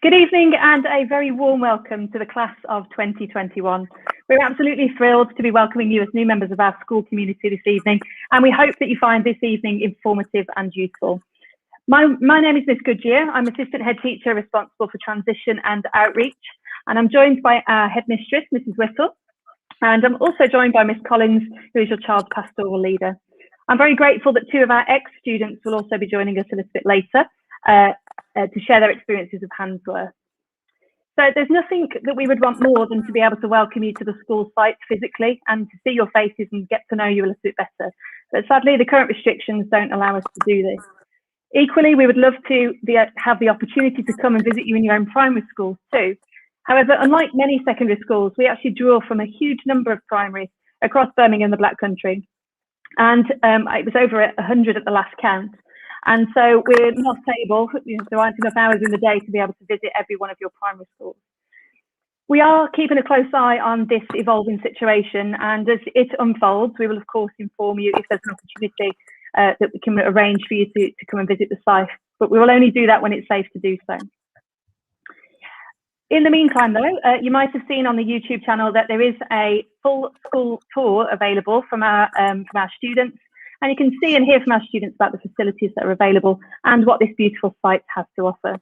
Good evening and a very warm welcome to the class of 2021. We're absolutely thrilled to be welcoming you as new members of our school community this evening, and we hope that you find this evening informative and useful. My name is Miss Goodyear. I'm Assistant Head Teacher responsible for transition and outreach, and I'm joined by our Headmistress, Mrs Whittle, and I'm also joined by Miss Collins, who is your child's pastoral leader. I'm very grateful that two of our ex-students will also be joining us a little bit later to share their experiences of Handsworth. So there's nothing that we would want more than to be able to welcome you to the school site physically and to see your faces and get to know you a little bit better. But sadly, the current restrictions don't allow us to do this. Equally, we would love to have the opportunity to come and visit you in your own primary schools too. However, unlike many secondary schools, we actually draw from a huge number of primaries across Birmingham and the Black Country. And it was over 100 at the last count. And so we're not able, there aren't enough hours in the day to be able to visit every one of your primary schools. We are keeping a close eye on this evolving situation, and as it unfolds, we will of course inform you if there's an opportunity that we can arrange for you to come and visit the site, but we will only do that when it's safe to do so. In the meantime though, you might have seen on the YouTube channel that there is a full school tour available from our students. And you can see and hear from our students about the facilities that are available and what this beautiful site has to offer.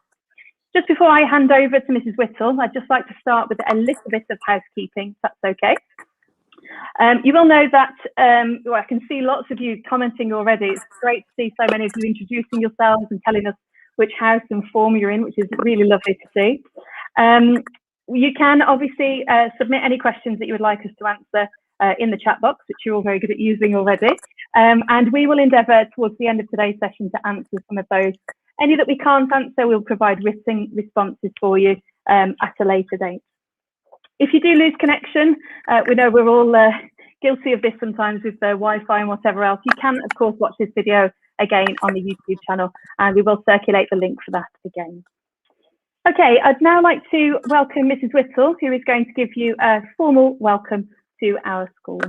Just before I hand over to Mrs Whittle, I'd just like to start with a little bit of housekeeping, if that's okay. You will know that, well, I can see lots of you commenting already. It's great to see so many of you introducing yourselves and telling us which house and form you're in, which is really lovely to see. You can obviously submit any questions that you would like us to answer in the chat box, which you're all very good at using already. And we will endeavour towards the end of today's session to answer some of those. Any that we can't answer, we'll provide written responses for you at a later date. If you do lose connection, we know we're all guilty of this sometimes with the Wi-Fi and whatever else. You can, of course, watch this video again on the YouTube channel, and we will circulate the link for that again. Okay, I'd now like to welcome Mrs Whittle, who is going to give you a formal welcome to our school.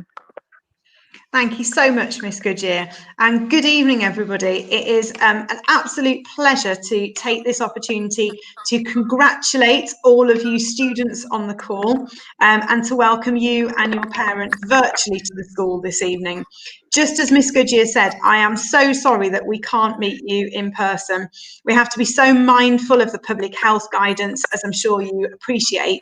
Thank you so much, Miss Goodyear, and good evening, everybody. It is an absolute pleasure to take this opportunity to congratulate all of you students on the call and to welcome you and your parents virtually to the school this evening. Just as Miss Goodyear said, I am so sorry that we can't meet you in person. We have to be so mindful of the public health guidance, as I'm sure you appreciate,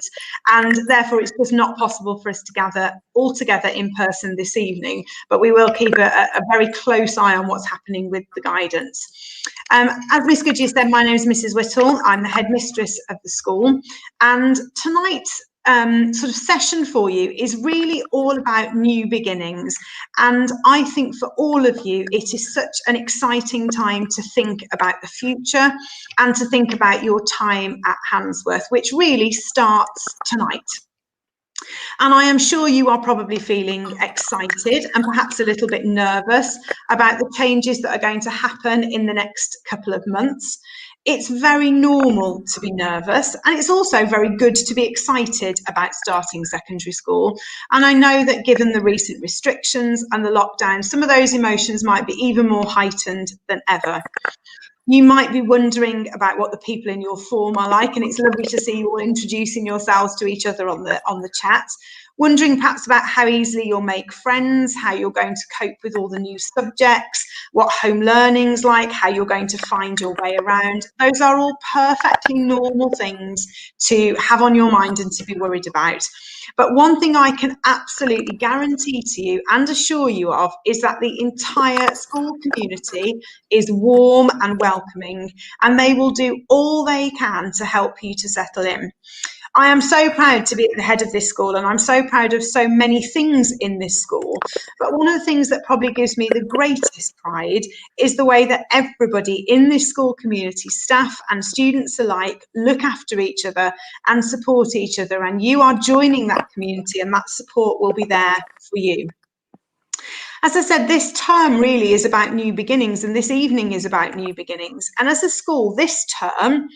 and therefore it's just not possible for us to gather all together in person this evening, but we will keep a very close eye on what's happening with the guidance. As Miss Goodyear said, my name is Mrs Whittle. I'm the headmistress of the school, and tonight's sort of session for you is really all about new beginnings, and I think for all of you it is such an exciting time to think about the future and to think about your time at Handsworth, which really starts tonight. And I am sure you are probably feeling excited and perhaps a little bit nervous about the changes that are going to happen in the next couple of months. It's very normal to be nervous, and it's also very good to be excited about starting secondary school. And I know that given the recent restrictions and the lockdown, some of those emotions might be even more heightened than ever. You might be wondering about what the people in your form are like, and it's lovely to see you all introducing yourselves to each other on the chat. Wondering perhaps about how easily you'll make friends, how you're going to cope with all the new subjects, what home learning's like, how you're going to find your way around. Those are all perfectly normal things to have on your mind and to be worried about. But one thing I can absolutely guarantee to you and assure you of is that the entire school community is warm and welcoming, and they will do all they can to help you to settle in. I am so proud to be at the head of this school, and I'm so proud of so many things in this school. But one of the things that probably gives me the greatest pride is the way that everybody in this school community, staff and students alike, look after each other and support each other. And you are joining that community, and that support will be there for you. As I said, this term really is about new beginnings, and this evening is about new beginnings. And as a school, this term,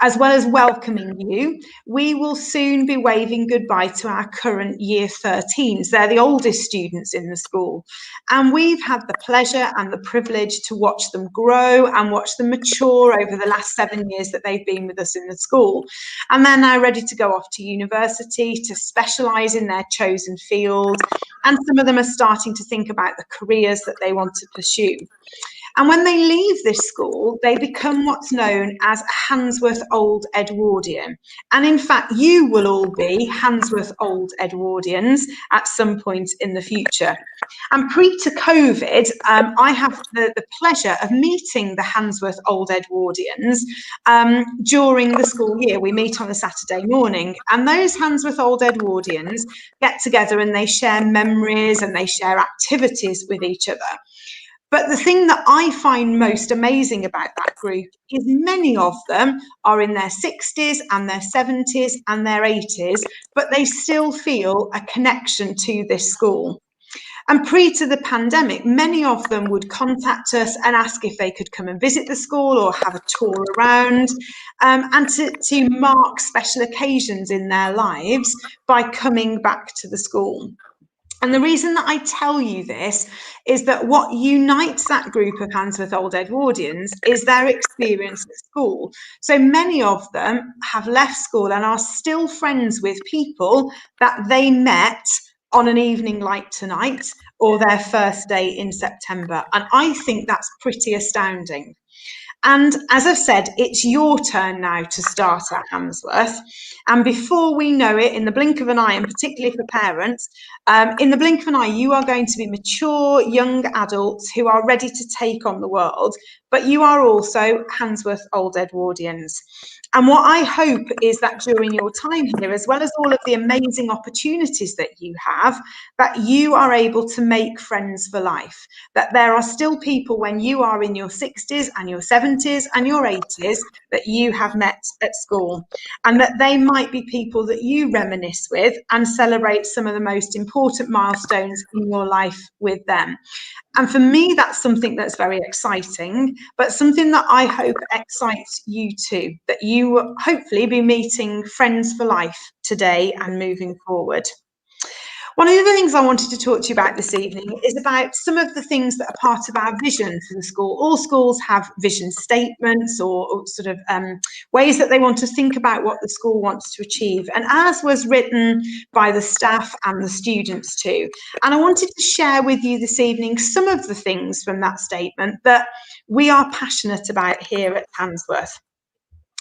As well as welcoming you, we will soon be waving goodbye to our current year 13s. They're the oldest students in the school. And we've had the pleasure and the privilege to watch them grow and watch them mature over the last 7 years that they've been with us in the school. And they're now ready to go off to university to specialise in their chosen field. And some of them are starting to think about the careers that they want to pursue. And when they leave this school, they become what's known as a Handsworth Old Edwardian. And in fact, you will all be Handsworth Old Edwardians at some point in the future. And pre to COVID, I have the pleasure of meeting the Handsworth Old Edwardians during the school year. We meet on a Saturday morning, and those Handsworth Old Edwardians get together and they share memories and they share activities with each other. But the thing that I find most amazing about that group is many of them are in their 60s and their 70s and their 80s, but they still feel a connection to this school. And pre to the pandemic, many of them would contact us and ask if they could come and visit the school or have a tour around, and to mark special occasions in their lives by coming back to the school. And the reason that I tell you this is that what unites that group of Handsworth Old Edwardians is their experience at school. So many of them have left school and are still friends with people that they met on an evening like tonight or their first day in September. And I think that's pretty astounding. And as I've said, it's your turn now to start at Handsworth. And before we know it, in the blink of an eye, and particularly for parents, in the blink of an eye, you are going to be mature young adults who are ready to take on the world, but you are also Handsworth Old Edwardians. And what I hope is that during your time here, as well as all of the amazing opportunities that you have, that you are able to make friends for life, that there are still people when you are in your 60s and your 70s and your 80s that you have met at school, and that they might be people that you reminisce with and celebrate some of the most important milestones in your life with them. And for me, that's something that's very exciting, but something that I hope excites you too, that you will hopefully be meeting friends for life today and moving forward. One of the other things I wanted to talk to you about this evening is about some of the things that are part of our vision for the school. All schools have vision statements or sort of ways that they want to think about what the school wants to achieve. And ours was written by the staff and the students too. And I wanted to share with you this evening some of the things from that statement that we are passionate about here at Handsworth.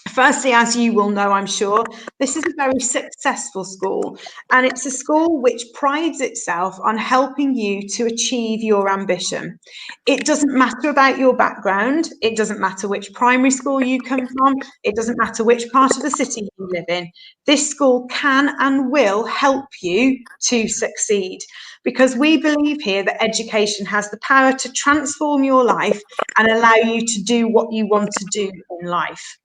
Firstly, as you will know, I'm sure, this is a very successful school, and it's a school which prides itself on helping you to achieve your ambition. It doesn't matter about your background, it doesn't matter which primary school you come from, it doesn't matter which part of the city you live in. This school can and will help you to succeed, because we believe here that education has the power to transform your life and allow you to do what you want to do in life.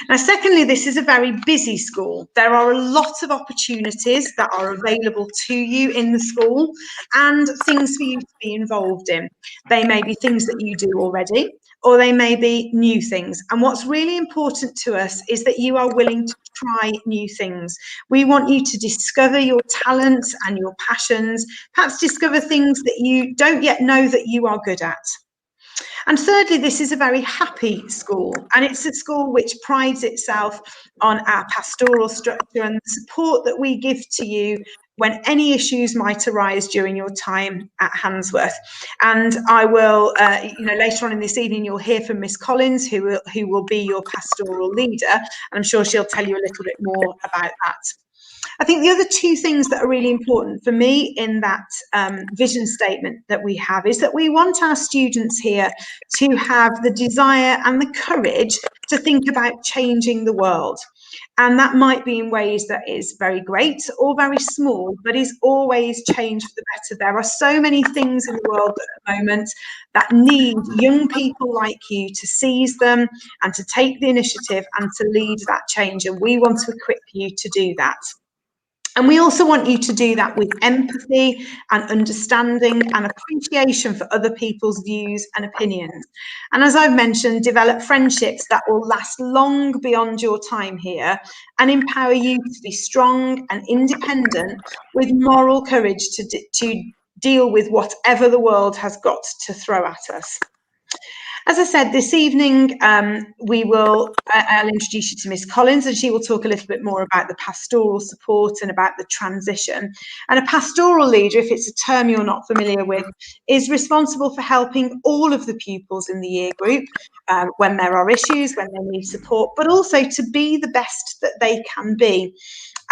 Now, secondly, this is a very busy school. There are a lot of opportunities that are available to you in the school and things for you to be involved in. They may be things that you do already, or they may be new things. And what's really important to us is that you are willing to try new things. We want you to discover your talents and your passions, perhaps discover things that you don't yet know that you are good at. And thirdly, this is a very happy school, and it's a school which prides itself on our pastoral structure and the support that we give to you when any issues might arise during your time at Handsworth. And I will, later on in this evening, you'll hear from Miss Collins, who will be your pastoral leader, and I'm sure she'll tell you a little bit more about that. I think the other two things that are really important for me in that vision statement that we have is that we want our students here to have the desire and the courage to think about changing the world. And that might be in ways that is very great or very small, but is always change for the better. There are so many things in the world at the moment that need young people like you to seize them and to take the initiative and to lead that change. And we want to equip you to do that. And we also want you to do that with empathy and understanding and appreciation for other people's views and opinions. And as I've mentioned, develop friendships that will last long beyond your time here and empower you to be strong and independent with moral courage to deal with whatever the world has got to throw at us. As I said, this evening, I'll introduce you to Miss Collins, and she will talk a little bit more about the pastoral support and about the transition. And a pastoral leader, if it's a term you're not familiar with, is responsible for helping all of the pupils in the year group when there are issues, when they need support, but also to be the best that they can be.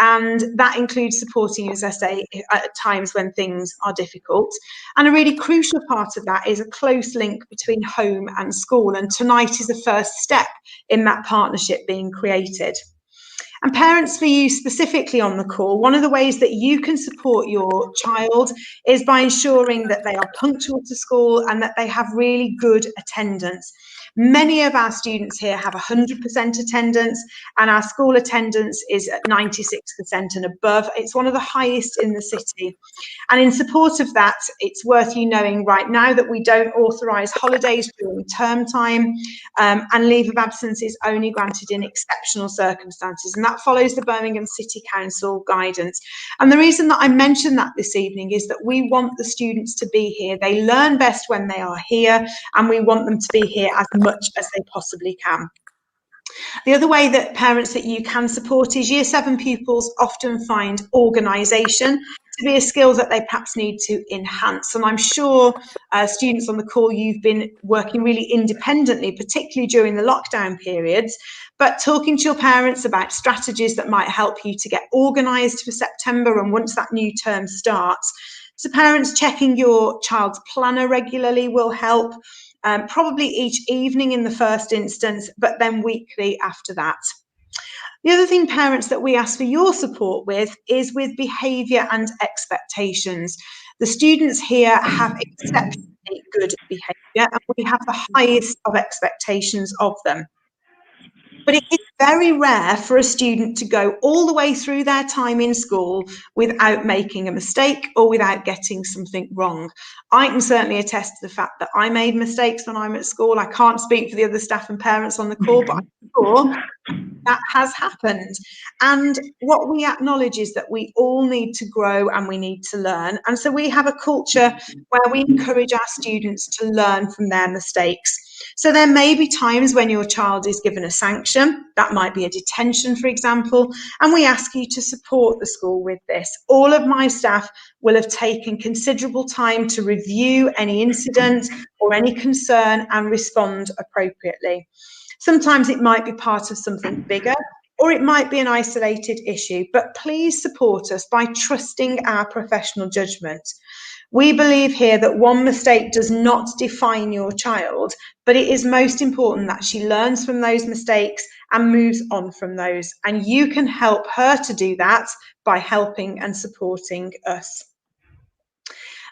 And that includes supporting, as I say, at times when things are difficult. And a really crucial part of that is a close link between home and school. And tonight is the first step in that partnership being created. And parents, for you specifically on the call, one of the ways that you can support your child is by ensuring that they are punctual to school and that they have really good attendance. Many of our students here have 100% attendance, and our school attendance is at 96% and above. It's one of the highest in the city. And in support of that, it's worth you knowing right now that we don't authorise holidays during term time, and leave of absence is only granted in exceptional circumstances. And that follows the Birmingham City Council guidance. And the reason that I mention that this evening is that we want the students to be here. They learn best when they are here, and we want them to be here as much as they possibly can. The other way that parents that you can support is Year 7 pupils often find organisation to be a skill that they perhaps need to enhance. And I'm sure students on the call, you've been working really independently, particularly during the lockdown periods, but talking to your parents about strategies that might help you to get organised for September and once that new term starts. So parents checking your child's planner regularly will help. Probably each evening in the first instance, but then weekly after that. The other thing, parents, that we ask for your support with is with behaviour and expectations. The students here have exceptionally good behaviour, and we have the highest of expectations of them. But it is very rare for a student to go all the way through their time in school without making a mistake or without getting something wrong. I can certainly attest to the fact that I made mistakes when I'm at school. I can't speak for the other staff and parents on the call, but I'm sure that has happened. And what we acknowledge is that we all need to grow and we need to learn. And so we have a culture where we encourage our students to learn from their mistakes. So there may be times when your child is given a sanction, that might be a detention, for example, and we ask you to support the school with this. All of my staff will have taken considerable time to review any incident or any concern and respond appropriately. Sometimes it might be part of something bigger, or it might be an isolated issue, but please support us by trusting our professional judgment. We believe here that one mistake does not define your child, but it is most important that she learns from those mistakes and moves on from those. And you can help her to do that by helping and supporting us.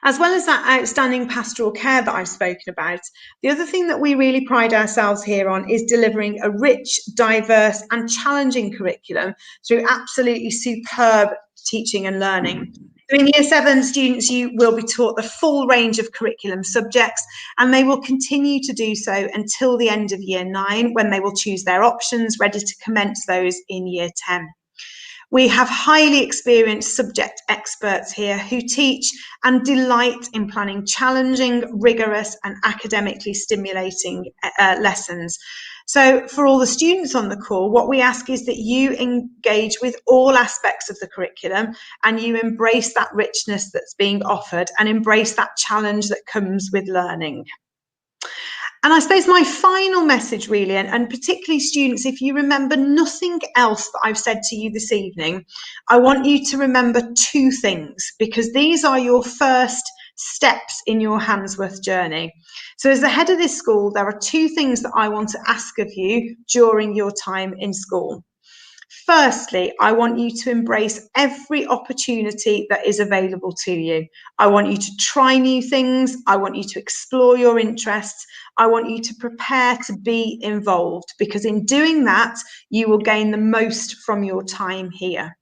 As well as that outstanding pastoral care that I've spoken about, the other thing that we really pride ourselves here on is delivering a rich, diverse and challenging curriculum through absolutely superb teaching and learning. So in Year 7 students, you will be taught the full range of curriculum subjects, and they will continue to do so until the end of Year 9, when they will choose their options, ready to commence those in Year 10. We have highly experienced subject experts here who teach and delight in planning challenging, rigorous and academically stimulating lessons. So for all the students on the call, what we ask is that you engage with all aspects of the curriculum and you embrace that richness that's being offered and embrace that challenge that comes with learning. And I suppose my final message really, and particularly students, if you remember nothing else that I've said to you this evening, I want you to remember two things, because these are your first steps in your Handsworth journey. So as the head of this school, there are two things that I want to ask of you during your time in school. Firstly, I want you to embrace every opportunity that is available to you. I want you to try new things. I want you to explore your interests. I want you to prepare to be involved, because in doing that, you will gain the most from your time here.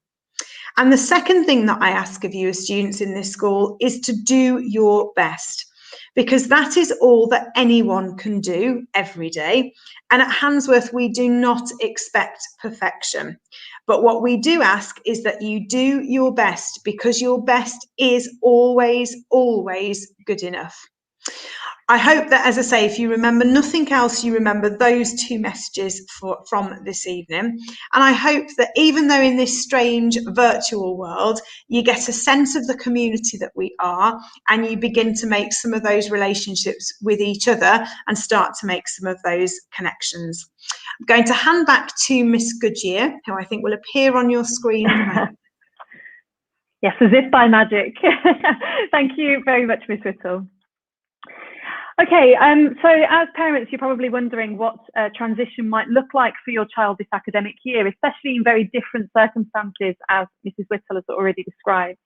And the second thing that I ask of you as students in this school is to do your best, because that is all that anyone can do every day. And at Handsworth, we do not expect perfection. But what we do ask is that you do your best, because your best is always, always good enough. I hope that, as I say, if you remember nothing else, you remember those two messages from this evening. And I hope that even though in this strange virtual world, you get a sense of the community that we are, and you begin to make some of those relationships with each other and start to make some of those connections. I'm going to hand back to Miss Goodyear, who I think will appear on your screen in a moment. Yes, as if by magic. Thank you very much, Miss Whittle. Okay, so as parents, you're probably wondering what transition might look like for your child this academic year, especially in very different circumstances, as Mrs. Whittle has already described.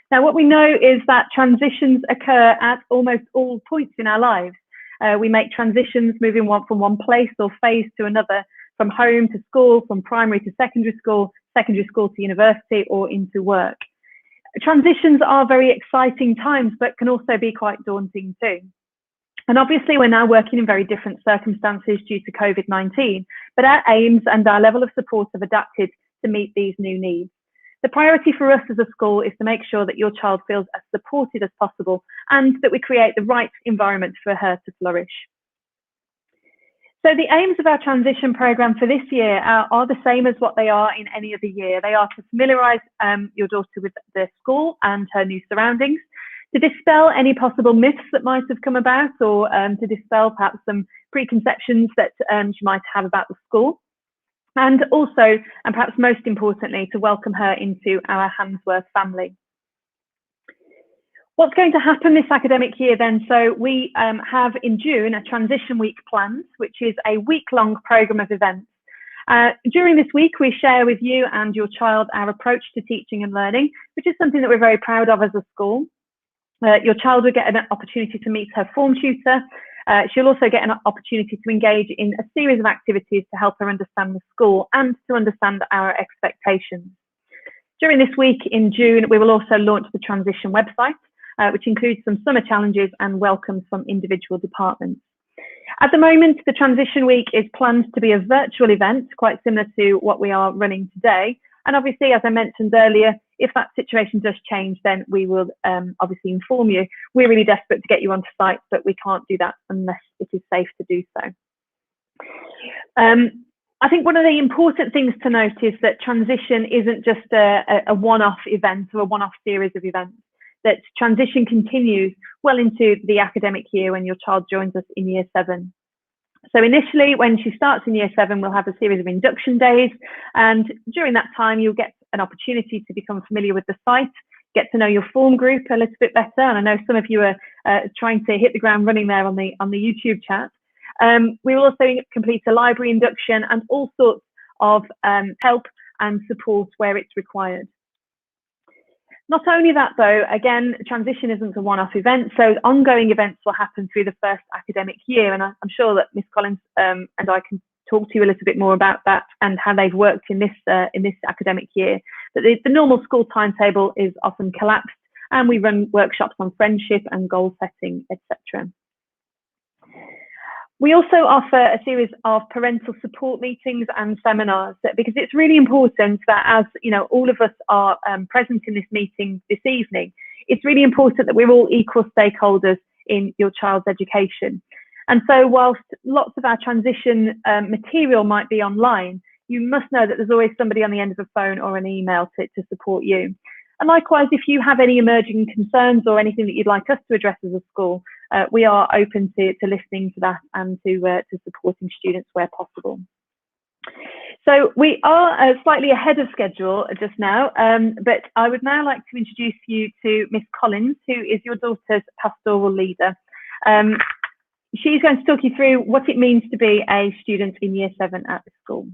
Now, what we know is that transitions occur at almost all points in our lives. We make transitions moving from one place or phase to another, from home to school, from primary to secondary school to university, or into work. Transitions are very exciting times, but can also be quite daunting too. And obviously, we're now working in very different circumstances due to COVID-19, but our aims and our level of support have adapted to meet these new needs. The priority for us as a school is to make sure that your child feels as supported as possible and that we create the right environment for her to flourish. So the aims of our transition programme for this year are the same as what they are in any other year. They are to familiarise your daughter with the school and her new surroundings, to dispel any possible myths that might have come about, or to dispel perhaps some preconceptions that she might have about the school. And also, and perhaps most importantly, to welcome her into our Handsworth family. What's going to happen this academic year then? So we have in June a transition week planned, which is a week-long programme of events. During this week, we share with you and your child our approach to teaching and learning, which is something that we're very proud of as a school. Your child will get an opportunity to meet her form tutor. She'll also get an opportunity to engage in a series of activities to help her understand the school and to understand our expectations. During this week in June, we will also launch the transition website, which includes some summer challenges and welcomes from individual departments. At the moment, the transition week is planned to be a virtual event, quite similar to what we are running today. And obviously, as I mentioned earlier, if that situation does change, then we will obviously inform you. We're really desperate to get you onto site, but we can't do that unless it is safe to do so. I think one of the important things to note is that transition isn't just a one-off event or a one-off series of events, that transition continues well into the academic year when your child joins us in Year 7. So initially, when she starts in Year 7, we'll have a series of induction days. And during that time, you'll get an opportunity to become familiar with the site, get to know your form group a little bit better. And I know some of you are trying to hit the ground running there on the YouTube chat. We will also complete a library induction and all sorts of help and support where it's required. Not only that, though, again, transition isn't a one-off event, so ongoing events will happen through the first academic year, and I'm sure that Miss Collins and I can talk to you a little bit more about that and how they've worked in this academic year. But the normal school timetable is often collapsed, and we run workshops on friendship and goal setting, etc. We also offer a series of parental support meetings and seminars, because it's really important that, as you know, all of us are present in this meeting this evening, it's really important that we're all equal stakeholders in your child's education. And so whilst lots of our transition material might be online, you must know that there's always somebody on the end of a phone or an email to support you. And likewise, if you have any emerging concerns or anything that you'd like us to address as a school, we are open to listening to that and to supporting students where possible. So we are slightly ahead of schedule just now, but I would now like to introduce you to Miss Collins, who is your daughter's pastoral leader. She's going to talk you through what it means to be a student in Year 7 at the school.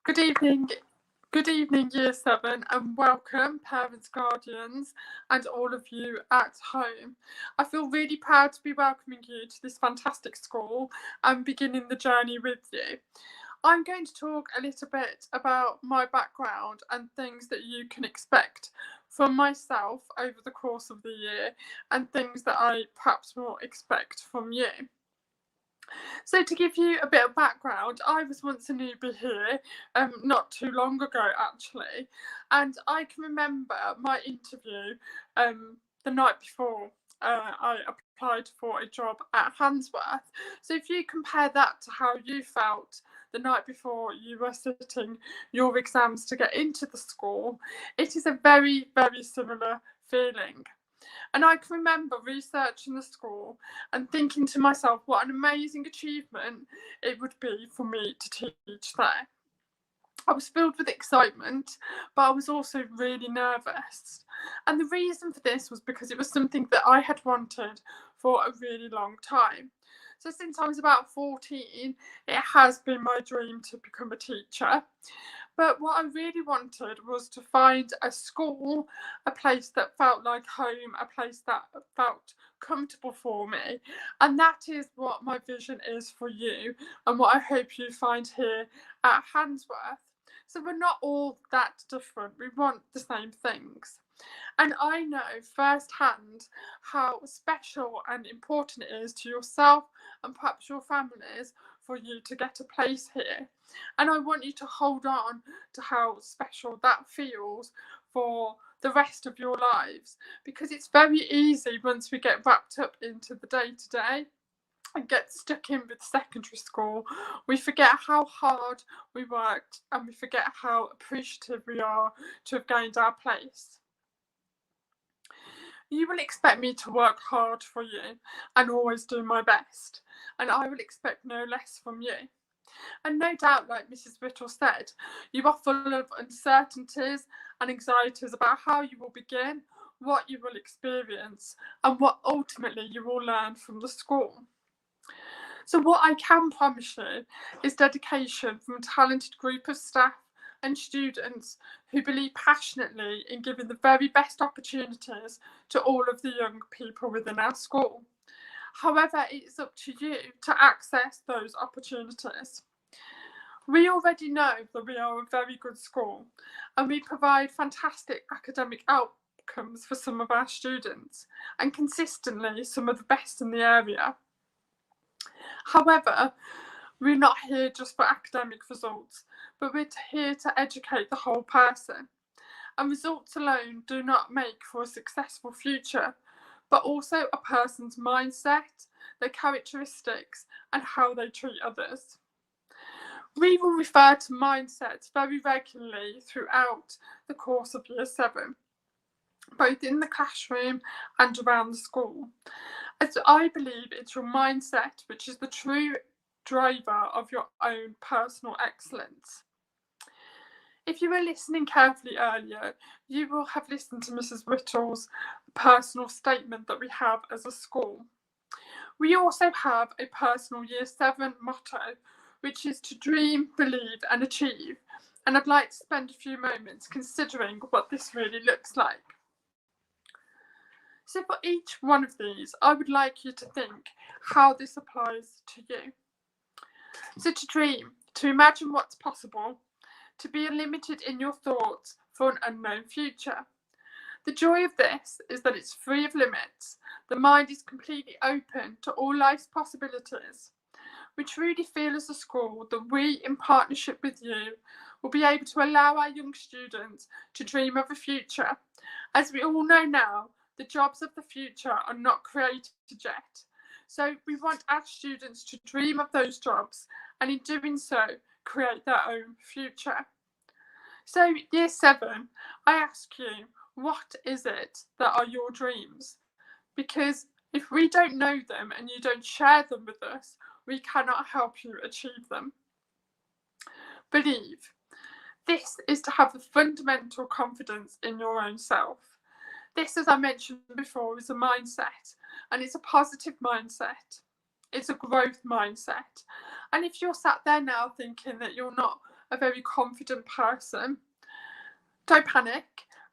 Good evening, Year 7, and welcome parents, guardians, and all of you at home. I feel really proud to be welcoming you to this fantastic school and beginning the journey with you. I'm going to talk a little bit about my background and things that you can expect from myself over the course of the year, and things that I perhaps will expect from you. So to give you a bit of background, I was once a newbie here, not too long ago actually, and I can remember my interview the night before I applied for a job at Handsworth. So if you compare that to how you felt the night before you were sitting your exams to get into the school, it is a very, very similar feeling. And I can remember researching the school and thinking to myself what an amazing achievement it would be for me to teach there. I was filled with excitement, but I was also really nervous. And the reason for this was because it was something that I had wanted for a really long time. So since I was about 14, it has been my dream to become a teacher. But what I really wanted was to find a school, a place that felt like home, a place that felt comfortable for me. And that is what my vision is for you, and what I hope you find here at Handsworth. So we're not all that different. We want the same things. And I know firsthand how special and important it is to yourself and perhaps your families for you to get a place here. And I want you to hold on to how special that feels for the rest of your lives, because it's very easy once we get wrapped up into the day-to-day and get stuck in with secondary school, we forget how hard we worked, and we forget how appreciative we are to have gained our place. You will expect me to work hard for you and always do my best, and I will expect no less from you. And no doubt, like Mrs. Whittle said, you are full of uncertainties and anxieties about how you will begin, what you will experience, and what ultimately you will learn from the school. So what I can promise you is dedication from a talented group of staff and students who believe passionately in giving the very best opportunities to all of the young people within our school. However, it's up to you to access those opportunities. We already know that we are a very good school, and we provide fantastic academic outcomes for some of our students, and consistently some of the best in the area. However, we're not here just for academic results, but we're here to educate the whole person. And results alone do not make for a successful future, but also a person's mindset, their characteristics, and how they treat others. We will refer to mindsets very regularly throughout the course of Year 7, both in the classroom and around the school, as I believe it's your mindset which is the true driver of your own personal excellence. If you were listening carefully earlier, you will have listened to Mrs. Whittle's personal statement that we have as a school. We also have a personal Year 7 motto, which is to dream, believe and achieve. And I'd like to spend a few moments considering what this really looks like. So for each one of these, I would like you to think how this applies to you. So to dream, to imagine what's possible, to be unlimited in your thoughts for an unknown future. The joy of this is that it's free of limits. The mind is completely open to all life's possibilities. We truly feel as a school that we, in partnership with you, will be able to allow our young students to dream of a future. As we all know now, the jobs of the future are not created yet. So we want our students to dream of those jobs, and in doing so, create their own future. So Year 7, I ask you, what is it that are your dreams? Because if we don't know them and you don't share them with us, we cannot help you achieve them. Believe. This is to have the fundamental confidence in your own self. This, as I mentioned before, is a mindset, and it's a positive mindset. It's a growth mindset. And if you're sat there now thinking that you're not a very confident person, don't panic,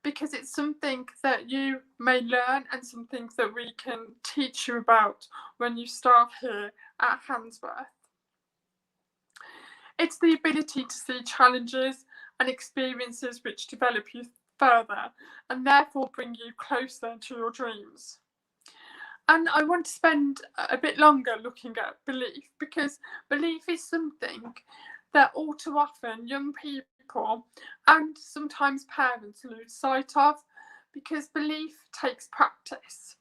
because it's something that you may learn and something that we can teach you about when you start here at Handsworth. It's the ability to see challenges and experiences which develop you further and therefore bring you closer to your dreams. And I want to spend a bit longer looking at belief, because belief is something that all too often young people and sometimes parents lose sight of, because belief takes practice.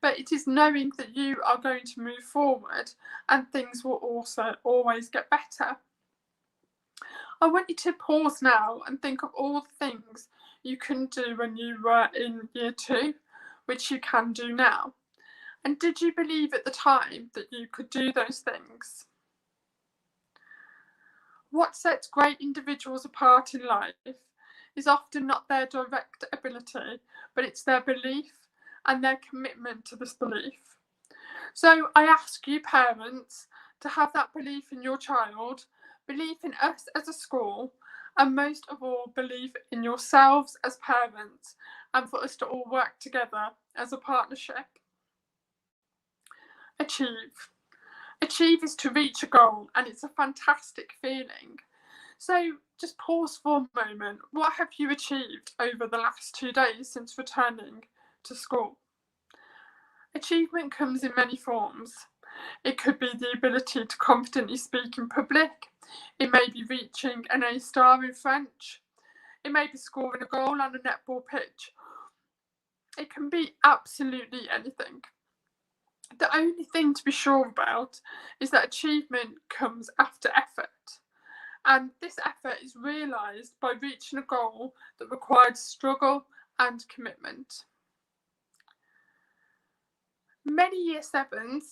But it is knowing that you are going to move forward and things will also always get better. I want you to pause now and think of all the things you couldn't do when you were in year 2, which you can do now. And did you believe at the time that you could do those things? What sets great individuals apart in life is often not their direct ability, but it's their belief and their commitment to this belief. So I ask you, parents, to have that belief in your child, belief in us as a school, and most of all, belief in yourselves as parents, and for us to all work together as a partnership. Achieve. Achieve is to reach a goal, and it's a fantastic feeling. So just pause for a moment. What have you achieved over the last 2 days since returning to school? Achievement comes in many forms. It could be the ability to confidently speak in public. It may be reaching an A star in French. It may be scoring a goal on a netball pitch. It can be absolutely anything. The only thing to be sure about is that achievement comes after effort. And this effort is realised by reaching a goal that required struggle and commitment. Many year 7s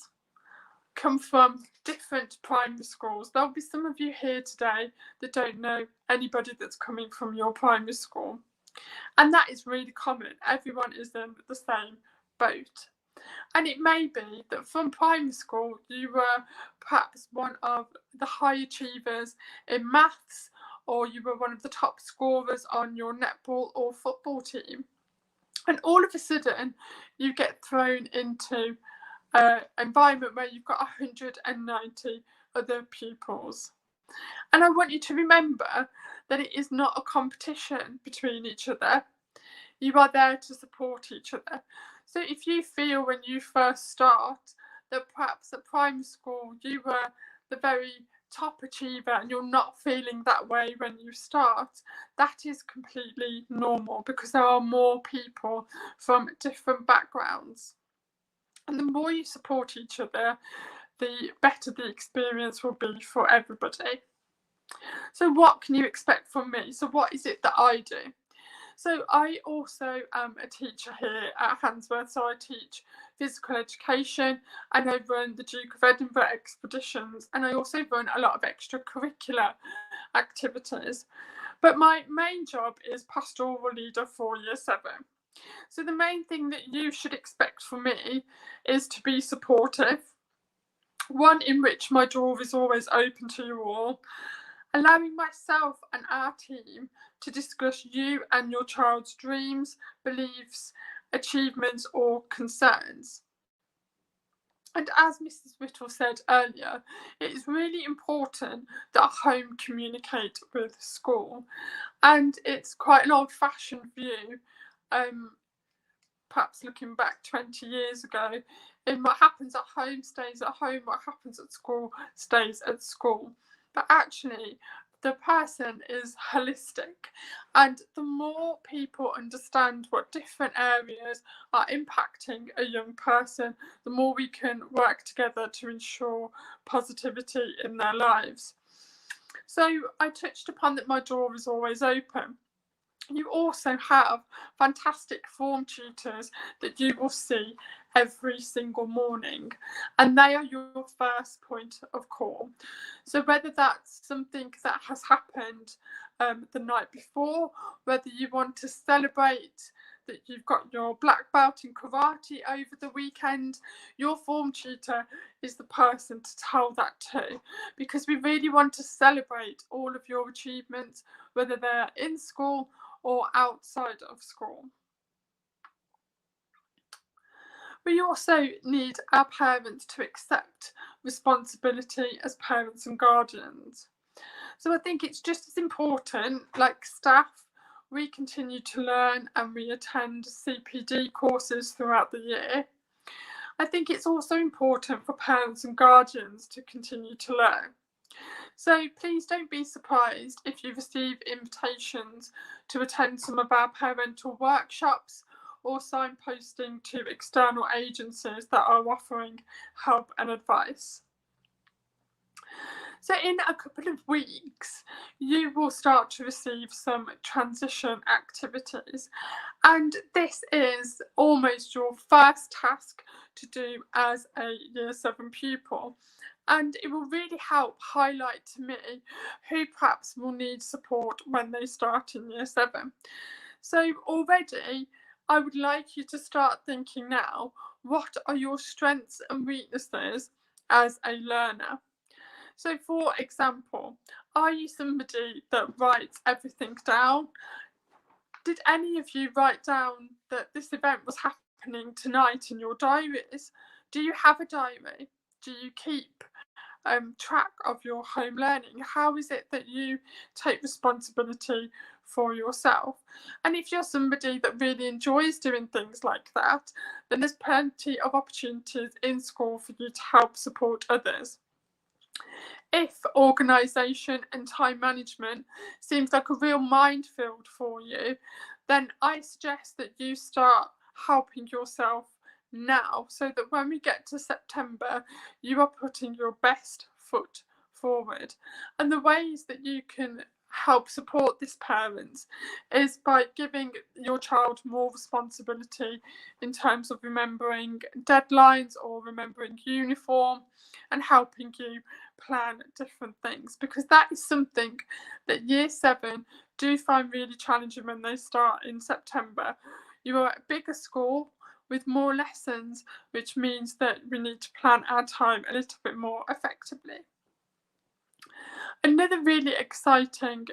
come from different primary schools. There'll be some of you here today that don't know anybody that's coming from your primary school. And that is really common. Everyone is in the same boat. And it may be that from primary school you were perhaps one of the high achievers in maths, or you were one of the top scorers on your netball or football team. And all of a sudden you get thrown into an environment where you've got 190 other pupils. And I want you to remember that it is not a competition between each other. You are there to support each other. So if you feel when you first start that perhaps at primary school you were the very top achiever and you're not feeling that way when you start, that is completely normal, because there are more people from different backgrounds. And the more you support each other, the better the experience will be for everybody. So what can you expect from me? So what is it that I do? So I also am a teacher here at Handsworth. So I teach physical education, and I run the Duke of Edinburgh expeditions, and I also run a lot of extracurricular activities. But my main job is pastoral leader for year 7. So the main thing that you should expect from me is to be supportive, one in which my door is always open to you all, allowing myself and our team to discuss you and your child's dreams, beliefs, achievements, or concerns. And as Mrs. Whittle said earlier, it is really important that home communicate with school. And it's quite an old-fashioned view, perhaps looking back 20 years ago, in what happens at home stays at home, what happens at school stays at school. But actually, the person is holistic, and the more people understand what different areas are impacting a young person, the more we can work together to ensure positivity in their lives. So I touched upon that my door is always open. You also have fantastic form tutors that you will see every single morning, and they are your first point of call. So whether that's something that has happened the night before, whether you want to celebrate that you've got your black belt in karate over the weekend, your form tutor is the person to tell that to, because we really want to celebrate all of your achievements, whether they're in school or outside of school. We also need our parents to accept responsibility as parents and guardians. So I think it's just as important, like staff, we continue to learn and we attend CPD courses throughout the year. I think it's also important for parents and guardians to continue to learn. So please don't be surprised if you receive invitations to attend some of our parental workshops or signposting to external agencies that are offering help and advice. So in a couple of weeks, you will start to receive some transition activities. And this is almost your first task to do as a Year 7 pupil. And it will really help highlight to me who perhaps will need support when they start in Year 7. So already, I would like you to start thinking now, what are your strengths and weaknesses as a learner? So for example, are you somebody that writes everything down? Did any of you write down that this event was happening tonight in your diaries? Do you have a diary? Do you keep track of your home learning? How is it that you take responsibility for yourself? And if you're somebody that really enjoys doing things like that, then there's plenty of opportunities in school for you to help support others. If organisation and time management seems like a real minefield for you, then I suggest that you start helping yourself now, so that when we get to September, you are putting your best foot forward. And the ways that you can help support this parents is by giving your child more responsibility in terms of remembering deadlines or remembering uniform, and helping you plan different things, because that is something that Year 7 do find really challenging when they start in September. You are at a bigger school with more lessons, which means that we need to plan our time a little bit more effectively. Another really exciting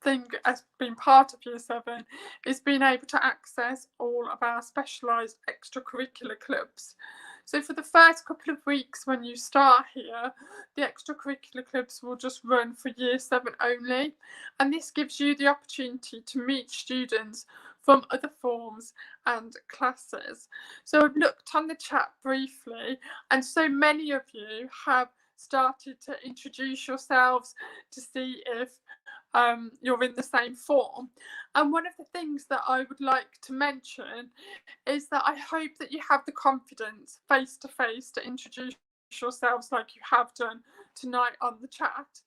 thing as being part of Year 7 is being able to access all of our specialised extracurricular clubs. So for the first couple of weeks when you start here, the extracurricular clubs will just run for Year 7 only, and this gives you the opportunity to meet students from other forms and classes. So I've looked on the chat briefly, and so many of you have started to introduce yourselves to see if you're in the same form. And one of the things that I would like to mention is that I hope that you have the confidence face to face to introduce yourselves like you have done tonight on the chat.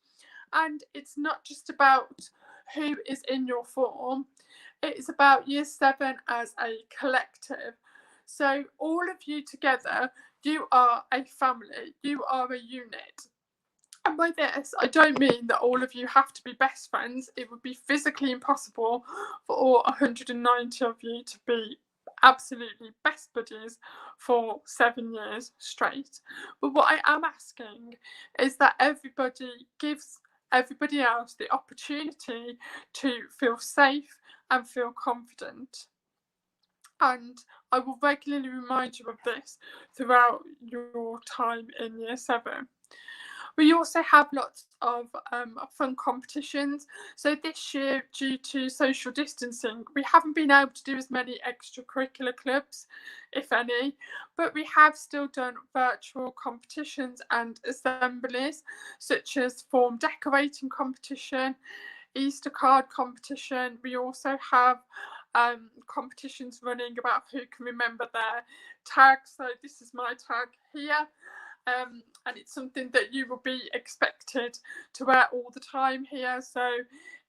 And it's not just about who is in your form, it is about Year 7 as a collective. So all of you together, you are a family, you are a unit. And by this, I don't mean that all of you have to be best friends. It would be physically impossible for all 190 of you to be absolutely best buddies for 7 years straight. But what I am asking is that everybody gives everybody else the opportunity to feel safe and feel confident. And I will regularly remind you of this throughout your time in Year 7. We also have lots of fun competitions. So this year, due to social distancing, we haven't been able to do as many extracurricular clubs, if any, but we have still done virtual competitions and assemblies, such as form decorating competition, Easter card competition. We also have competitions running about who can remember their tag. So this is my tag here. And it's something that you will be expected to wear all the time here. So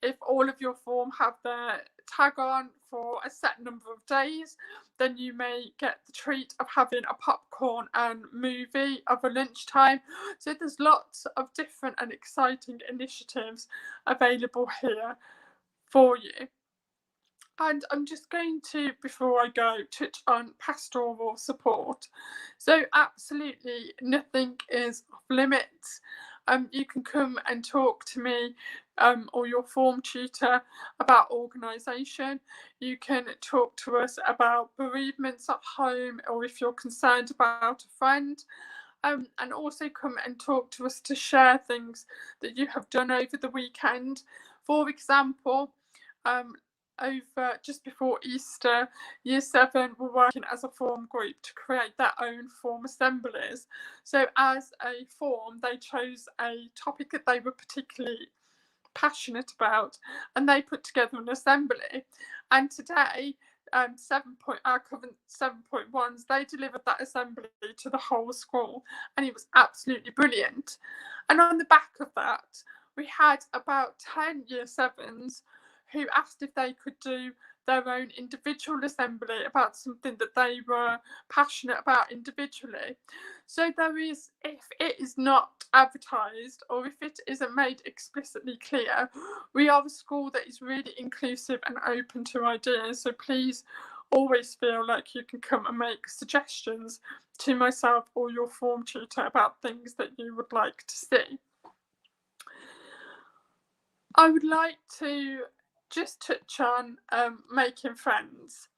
if all of your form have their tag on for a set number of days, then you may get the treat of having a popcorn and movie of a lunchtime. So there's lots of different and exciting initiatives available here for you. And I'm just going to, before I go, touch on pastoral support. So absolutely nothing is off limits. You can come and talk to me or your form tutor about organisation. You can talk to us about bereavements at home, or if you're concerned about a friend. and also come and talk to us to share things that you have done over the weekend. For example, over just before Easter, Year 7 were working as a form group to create their own form assemblies. So as a form, they chose a topic that they were particularly passionate about, and they put together an assembly. And today, our current 7.1s, they delivered that assembly to the whole school, and it was absolutely brilliant. And on the back of that, we had about 10 Year 7s who asked if they could do their own individual assembly about something that they were passionate about individually. So there is, if it is not advertised or if it isn't made explicitly clear, we are a school that is really inclusive and open to ideas. So please always feel like you can come and make suggestions to myself or your form tutor about things that you would like to see. I would like to just touch on making friends.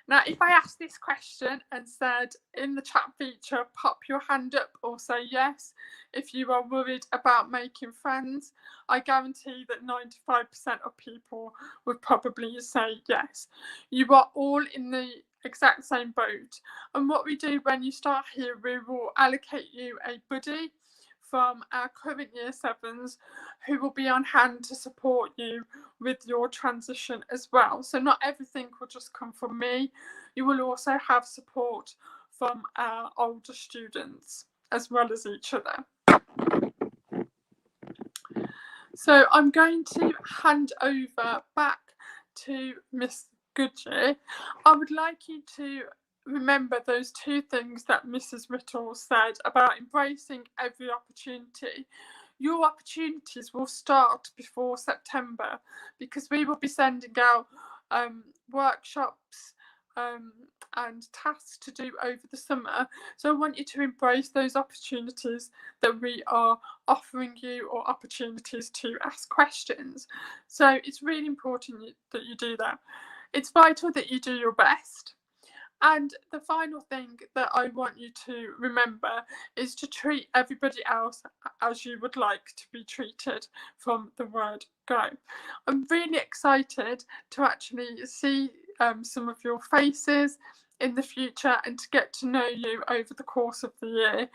Now, if I asked this question and said in the chat feature, pop your hand up or say yes if you are worried about making friends, I guarantee that 95% of people would probably say yes. You are all in the exact same boat. And what we do when you start here, we will allocate you a buddy from our current Year 7s who will be on hand to support you with your transition as well. So not everything will just come from me. You will also have support from our older students as well as each other. So I'm going to hand over back to Miss Goodyear. I would like you to remember those two things that Mrs. Riddle said about embracing every opportunity. Your opportunities will start before September because we will be sending out workshops and tasks to do over the summer. So I want you to embrace those opportunities that we are offering you, or opportunities to ask questions. So it's really important that you do that. It's vital that you do your best. And the final thing that I want you to remember is to treat everybody else as you would like to be treated from the word go. I'm really excited to actually see some of your faces in the future and to get to know you over the course of the year.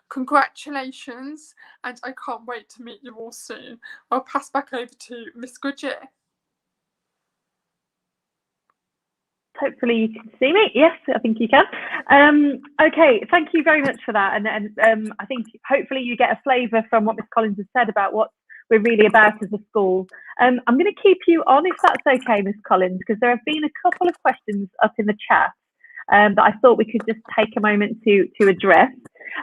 Congratulations, and I can't wait to meet you all soon. I'll pass back over to Miss Goodyear. Hopefully you can see me. Yes, I think you can. Okay, thank you very much for that. And I think hopefully you get a flavour from what Miss Collins has said about what we're really about as a school. I'm going to keep you on, if that's okay, Miss Collins, because there have been a couple of questions up in the chat that I thought we could just take a moment to address.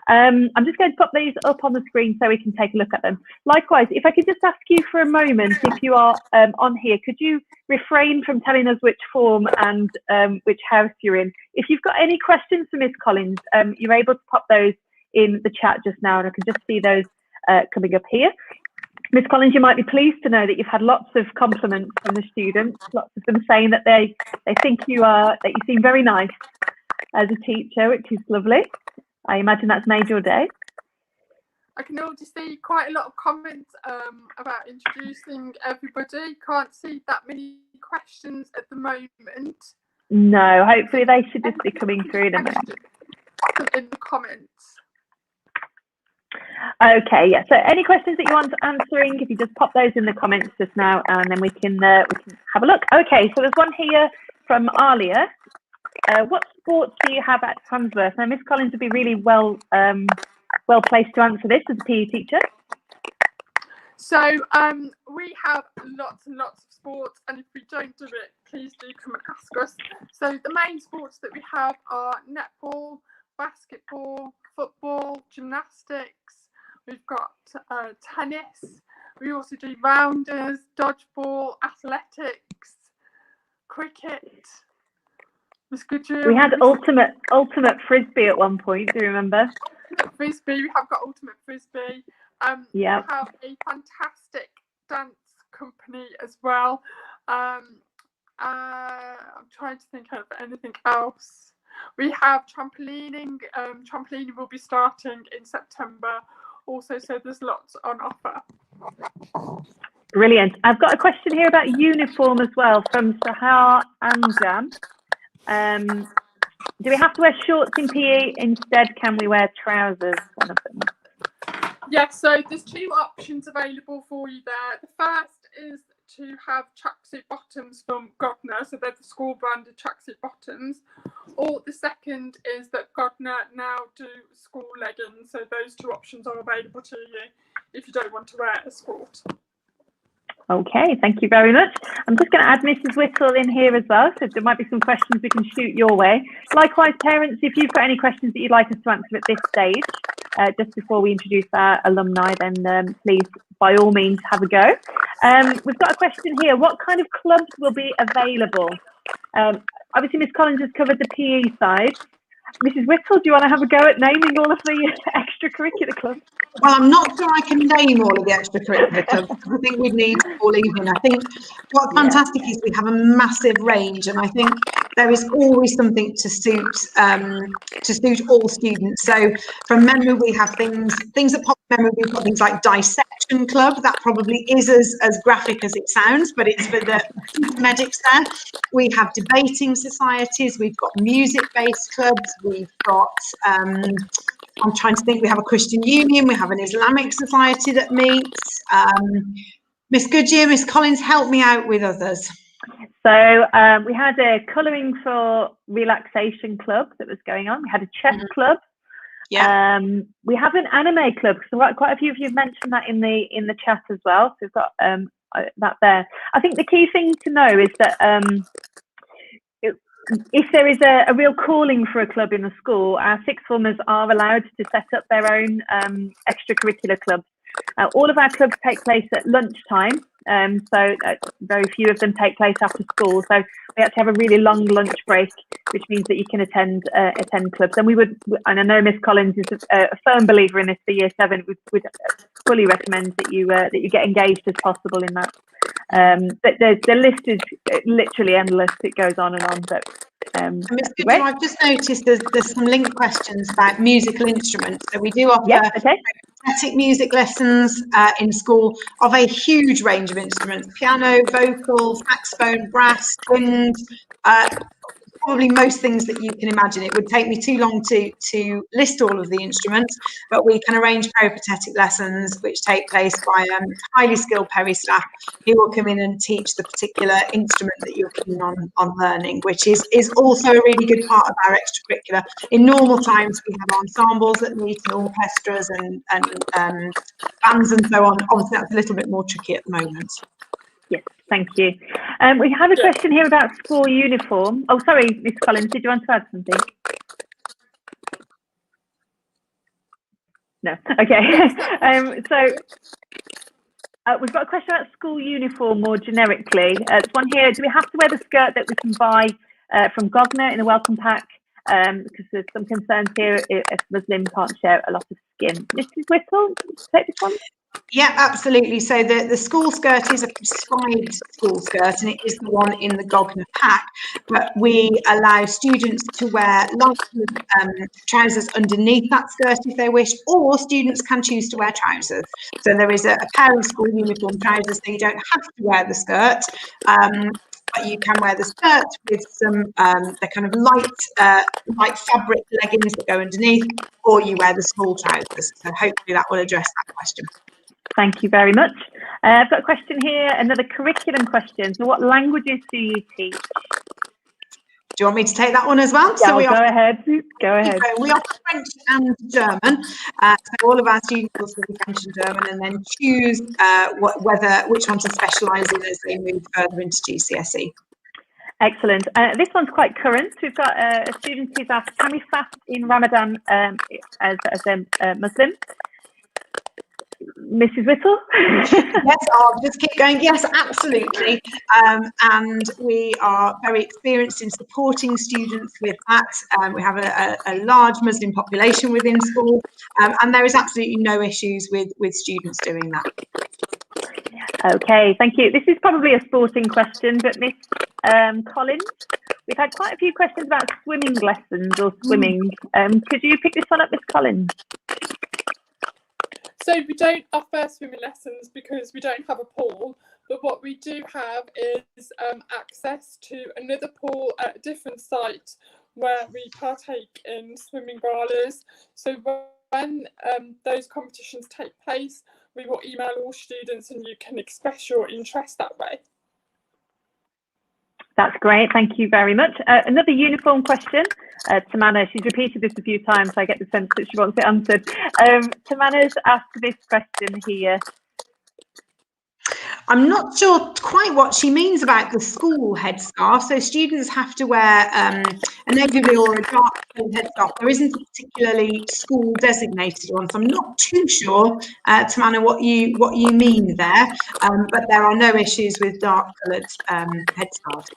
I'm just going to put these up on the screen so we can take a look at them. Likewise, if I could just ask you for a moment, if you are on here, could you refrain from telling us which form and which house you're in? If you've got any questions for Miss Collins, you're able to pop those in the chat just now, and I can just see those coming up here. Miss Collins, you might be pleased to know that you've had lots of compliments from the students, lots of them saying that they think that you seem very nice as a teacher, which is lovely. I imagine that's made your day. I can already see quite a lot of comments about introducing everybody. Can't see that many questions at the moment. No, hopefully they should just be coming through in a minute. Pop them in the comments. Okay, yeah. So any questions that you want answering, if you just pop those in the comments just now, and then we can have a look. Okay, so there's one here from Alia. What sports do you have at Handsworth? Now, Miss Collins would be really well placed to answer this as a PE teacher. So we have lots and lots of sports, and if we don't do it, please do come and ask us. So the main sports that we have are netball, basketball, football, gymnastics. We've got tennis. We also do rounders, dodgeball, athletics, cricket. Miss Goodyear. We had ultimate frisbee at one point. Do you remember? Frisbee. We have got ultimate frisbee. Yeah. We have a fantastic dance company as well. I'm trying to think of anything else. We have trampolining. Trampolining will be starting in September also, so there's lots on offer. Brilliant. I've got a question here about uniform as well from Sahar Anjam. Do we have to wear shorts in PE? Instead, can we wear trousers? One of them. Yes, so there's two options available for you there. The first is to have tracksuit bottoms from Godner, so they're the school branded tracksuit bottoms. Or the second is that Godner now do school leggings, so those two options are available to you if you don't want to wear a skirt. Okay, thank you very much. I'm just going to add Mrs. Whittle in here as well, so there might be some questions we can shoot your way. Likewise, parents, if you've got any questions that you'd like us to answer at this stage, just before we introduce our alumni, then please, by all means, have a go. We've got a question here. What kind of clubs will be available? Obviously, Miss Collins has covered the PE side. Mrs. Whittle, do you want to have a go at naming all of the extracurricular clubs? Well, I'm not sure I can name all of the extracurricular clubs. I think we'd need all evening. I think what's fantastic is we have a massive range, and I think there is always something to suit all students. So from memory, we have things that pop in memory. We've got things like dissection club. That probably is as graphic as it sounds, but it's for the medics there. We have debating societies. We've got music-based clubs. We've got I'm trying to think, we have a Christian Union, we have an Islamic society that meets. Miss Goodyear, Miss Collins, help me out with others. So we had a colouring for relaxation club that was going on. We had a chess club. Yeah. We have an anime club. So quite a few of you have mentioned that in the chat as well. So we've got that there. I think the key thing to know is that if there is a real calling for a club in the school, our sixth formers are allowed to set up their own extracurricular clubs. All of our clubs take place at lunchtime, so very few of them take place after school. So we have to have a really long lunch break, which means that you can attend clubs. And and I know Miss Collins is a firm believer in this for Year 7. We'd fully recommend that you get engaged as possible in that. But the list is literally endless. It goes on and on. But Ms. Goodyear, I've just noticed there's some linked questions about musical instruments. So we do offer athletic music lessons in school of a huge range of instruments: piano, vocal, saxophone, brass, wind. Probably most things that you can imagine. It would take me too long to list all of the instruments, but we can arrange peripatetic lessons which take place by highly skilled peri staff who will come in and teach the particular instrument that you're keen on learning, which is also a really good part of our extracurricular. In normal times, we have ensembles that meet and orchestras and bands and so on. Obviously, that's a little bit more tricky at the moment. Yes, thank you. We have a question here about school uniform. Oh, sorry, Miss Collins, did you want to add something? No. Okay. We've got a question about school uniform more generically. There's one here. Do we have to wear the skirt that we can buy from Godner in the welcome pack? Because there's some concerns here if Muslim can't share a lot of skin. Mrs. Whittle, take this one. Yeah, absolutely. So the school skirt is a prescribed school skirt, and it is the one in the Godner pack. But we allow students to wear long trousers underneath that skirt if they wish, or students can choose to wear trousers. So there is a pair of school uniform trousers, so you don't have to wear the skirt. But you can wear the skirt with some the kind of light fabric leggings that go underneath, or you wear the school trousers. So hopefully that will address that question. Thank you very much. I've got a question here, another curriculum question. So what languages do you teach? Do you want me to take that one as well? Yeah, so go ahead. Go ahead. We offer French and German. So all of our students will study French and German, and then choose which one to specialise in as they move further into GCSE. Excellent. This one's quite current. We've got a student who's asked, can we fast in Ramadan as a Muslim? Mrs. Whittle? Yes, I'll just keep going. Yes, absolutely. And we are very experienced in supporting students with that. We have a large Muslim population within school, and there is absolutely no issues with students doing that. Okay, thank you. This is probably a sporting question, but Miss Collins, We've had quite a few questions about swimming lessons or swimming. Could you pick this one up, Miss Collins? So we don't offer swimming lessons because we don't have a pool, but what we do have is access to another pool at a different site where we partake in swimming galas. So when those competitions take place, we will email all students and you can express your interest that way. That's great, thank you very much. Another uniform question. Tamanna, she's repeated this a few times, so I get the sense that she wants it answered. Tamanna's asked this question here. I'm not sure quite what she means about the school headscarf. So students have to wear a navy blue or a dark blue headscarf. There isn't a particularly school designated one, so I'm not too sure, Tamanna, what you mean there. But there are no issues with dark coloured headscarves.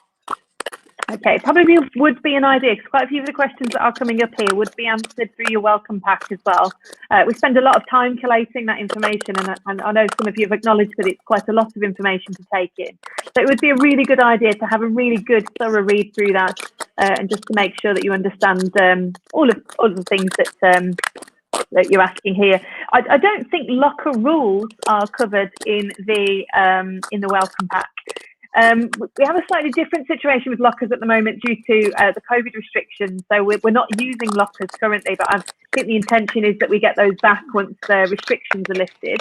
Okay, probably would be an idea, because quite a few of the questions that are coming up here would be answered through your welcome pack as well. We spend a lot of time collating that information, and I know some of you have acknowledged that it's quite a lot of information to take in. So it would be a really good idea to have a really good, thorough read through that, and just to make sure that you understand all of the things that you're asking here. I don't think locker rules are covered in the welcome pack. We have a slightly different situation with lockers at the moment due to the COVID restrictions. So we're not using lockers currently, but I think the intention is that we get those back once the restrictions are lifted.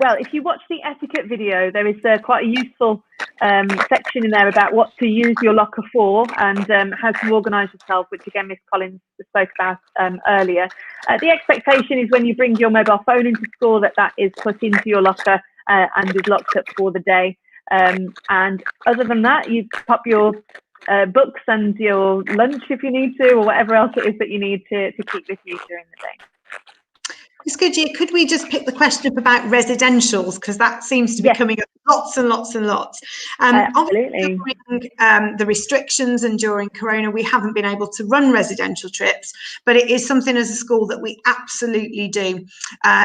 Well, if you watch the etiquette video, there is quite a useful section in there about what to use your locker for and how to organise yourself, which again Miss Collins spoke about earlier. The expectation is when you bring your mobile phone into school that is put into your locker and is locked up for the day. And other than that, you pop your books and your lunch if you need to, or whatever else it is that you need to keep with you during the day. Ms. Goodyear, could we just pick the question up about residentials, because that seems to be coming up lots and lots and lots. Absolutely. During the restrictions and during Corona, we haven't been able to run residential trips, but it is something as a school that we absolutely do.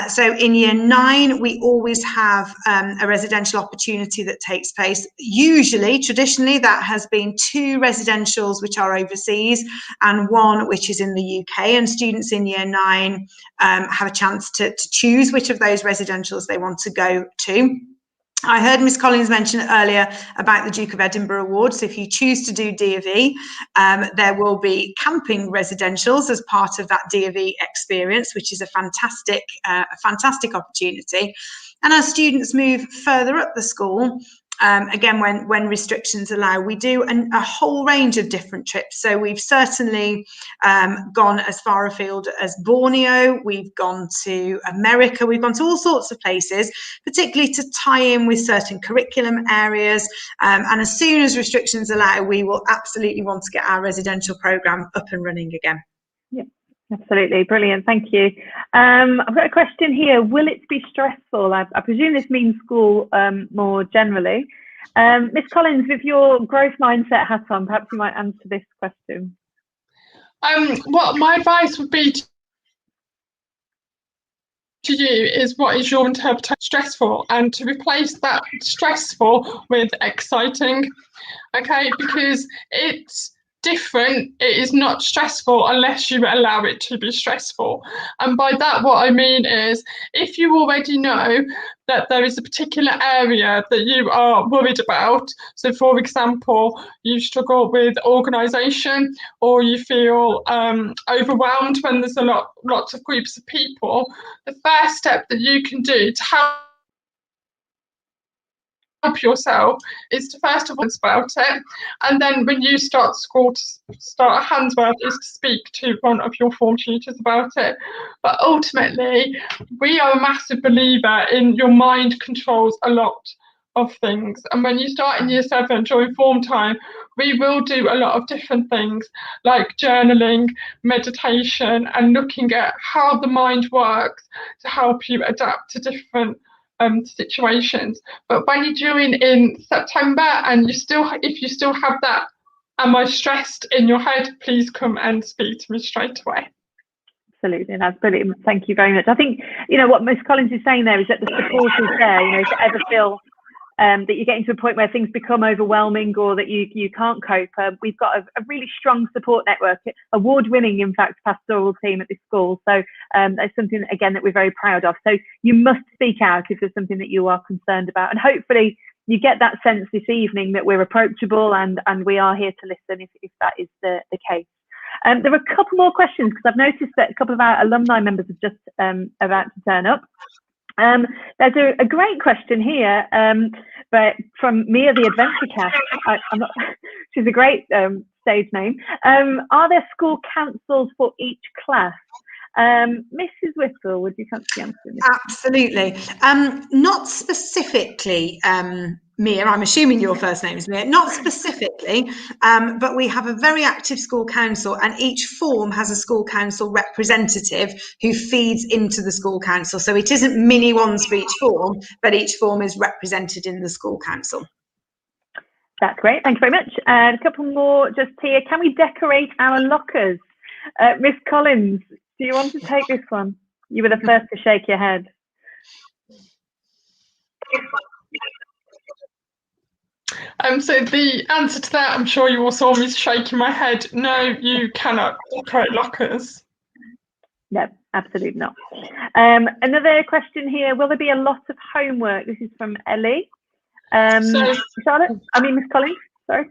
So in year 9, we always have a residential opportunity that takes place. Usually, traditionally, that has been 2 residentials which are overseas and 1 which is in the UK, and students in year 9 have a chance to choose which of those residentials they want to go to. I heard Miss Collins mention earlier about the Duke of Edinburgh Award. So if you choose to do D of E, there will be camping residentials as part of that D of E experience, which is a fantastic opportunity. And as students move further up the school, again, when restrictions allow, we do a whole range of different trips. So we've certainly gone as far afield as Borneo, we've gone to America, we've gone to all sorts of places, particularly to tie in with certain curriculum areas. And as soon as restrictions allow, we will absolutely want to get our residential programme up and running again. Yeah. Absolutely, brilliant, thank you. I've got a question here. Will it be stressful? I presume this means school more generally. Miss Collins, with your growth mindset hat on, perhaps you might answer this question. What my advice would be to you is, what is your interpretation of stressful, and to replace that stressful with exciting, okay, because it's different. It is not stressful unless you allow it to be stressful. And by that, what I mean is, if you already know that there is a particular area that you are worried about, so for example, you struggle with organisation, or you feel overwhelmed when there's lots of groups of people, the first step that you can do to help yourself is to first of all about it, and then when you start school, to start a hand's worth is to speak to one of your form tutors about it. But ultimately, we are a massive believer in your mind controls a lot of things, and when you start in year 7 during form time, we will do a lot of different things like journaling, meditation, and looking at how the mind works to help you adapt to different situations. But when you're doing in September and if you still have that "am I stressed" in your head, please come and speak to me straight away. Absolutely, that's brilliant, thank you very much. I think what Miss Collins is saying there is that the support is there. If you ever feel that you're getting to a point where things become overwhelming or that you can't cope, we've got a really strong support network, award-winning, in fact, pastoral team at this school. So that's something, again, that we're very proud of. So you must speak out if there's something that you are concerned about. And hopefully you get that sense this evening that we're approachable and we are here to listen if that is the case. There are a couple more questions because I've noticed that a couple of our alumni members are just about to turn up. There's a great question here, but from Mia the Adventure Cat. She's a great stage name. Are there school councils for each class? Mrs. Whittle, would you fancy answering this? Absolutely. Not specifically, Mia, I'm assuming your first name is Mia, not specifically, but we have a very active school council, and each form has a school council representative who feeds into the school council. So it isn't mini ones for each form, but each form is represented in the school council. That's great, thank you very much. A couple more just here. Can we decorate our lockers? Miss Collins, do you want to take this one? You were the first to shake your head. So the answer to that, I'm sure you all saw me shaking my head. No, you cannot decorate lockers. No, absolutely not. Another question here. Will there be a lot of homework? This is from Ellie. Charlotte? Miss Collins. Sorry.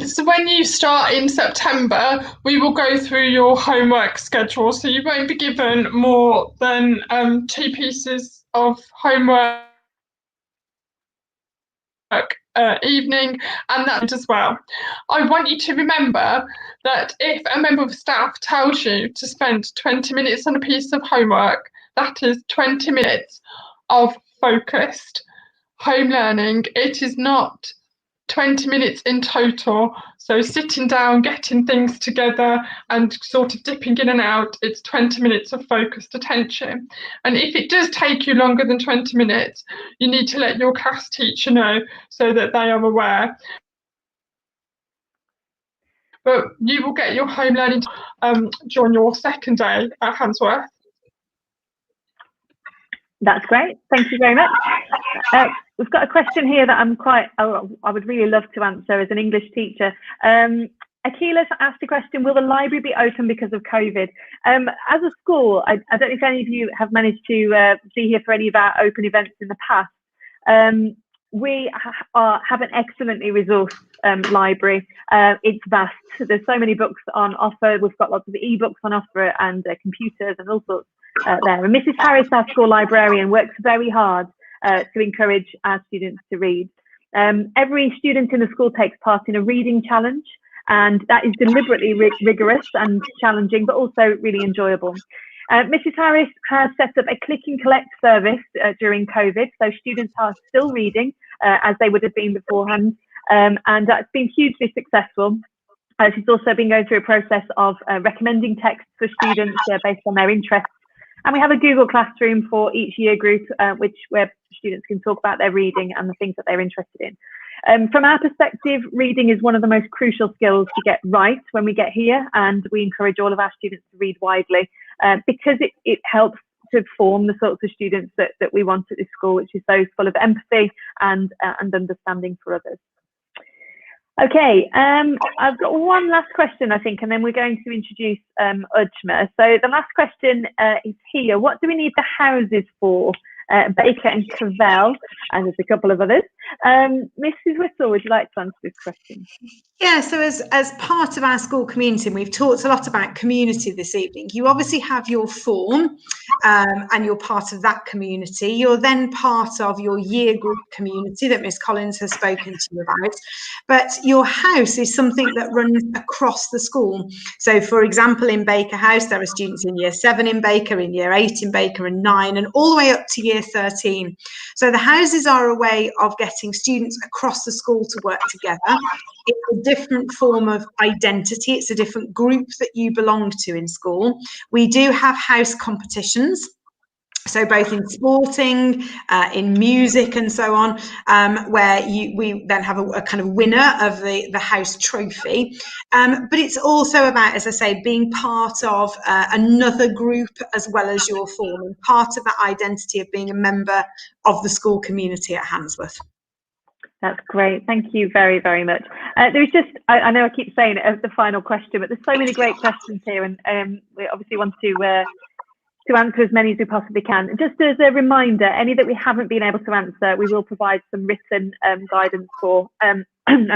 So when you start in September, we will go through your homework schedule. So you won't be given more than 2 pieces of homework evening, and that as well. I want you to remember that if a member of staff tells you to spend 20 minutes on a piece of homework, that is 20 minutes of focused home learning. It is not 20 minutes in total. So sitting down, getting things together and sort of dipping in and out, it's 20 minutes of focused attention. And if it does take you longer than 20 minutes, you need to let your class teacher know so that they are aware. But you will get your home learning during your second day at Handsworth. That's great. Thank you very much. We've got a question here that I would really love to answer as an English teacher. Akila's asked a question, will the library be open because of COVID? As a school, I don't know if any of you have managed to be here for any of our open events in the past. We have an excellently resourced library. It's vast. There's so many books on offer. We've got lots of e-books on offer and computers and all sorts there. And Mrs. Harris, our school librarian, works very hard to encourage our students to read. Every student in the school takes part in a reading challenge, and that is deliberately rigorous and challenging, but also really enjoyable. Mrs. Harris has set up a click and collect service during COVID, so students are still reading as they would have been beforehand, and that's been hugely successful. She's also been going through a process of recommending texts for students based on their interests. And we have a Google Classroom for each year group, where students can talk about their reading and the things that they're interested in. From our perspective, reading is one of the most crucial skills to get right when we get here, and we encourage all of our students to read widely because it helps to form the sorts of students that we want at this school, which is those full of empathy and understanding for others. Okay, I've got one last question, I think, and then we're going to introduce Ujma. So the last question is here. What do we need the houses for? Baker and Cavell, and there's a couple of others. Mrs. Whittle, would you like to answer this question? Yeah, so as part of our school community, and we've talked a lot about community this evening, you obviously have your form and you're part of that community. You're then part of your year group community that Miss Collins has spoken to you about. But your house is something that runs across the school. So for example, in Baker House, there are students in year 7 in Baker, in year 8 in Baker, and 9, and all the way up to year 13. So the houses are a way of getting students across the school to work together. It's a different form of identity. It's a different group that you belong to in school. We do have house competitions. So both in sporting, in music and so on, where we then have a kind of winner of the house trophy. But it's also about, as I say, being part of another group as well as your form, and part of that identity of being a member of the school community at Handsworth. That's great. Thank you very, very much. There's just, I know I keep saying it as the final question, but there's so many great questions here, and we obviously want to answer as many as we possibly can. Just as a reminder, any that we haven't been able to answer, we will provide some written guidance for, and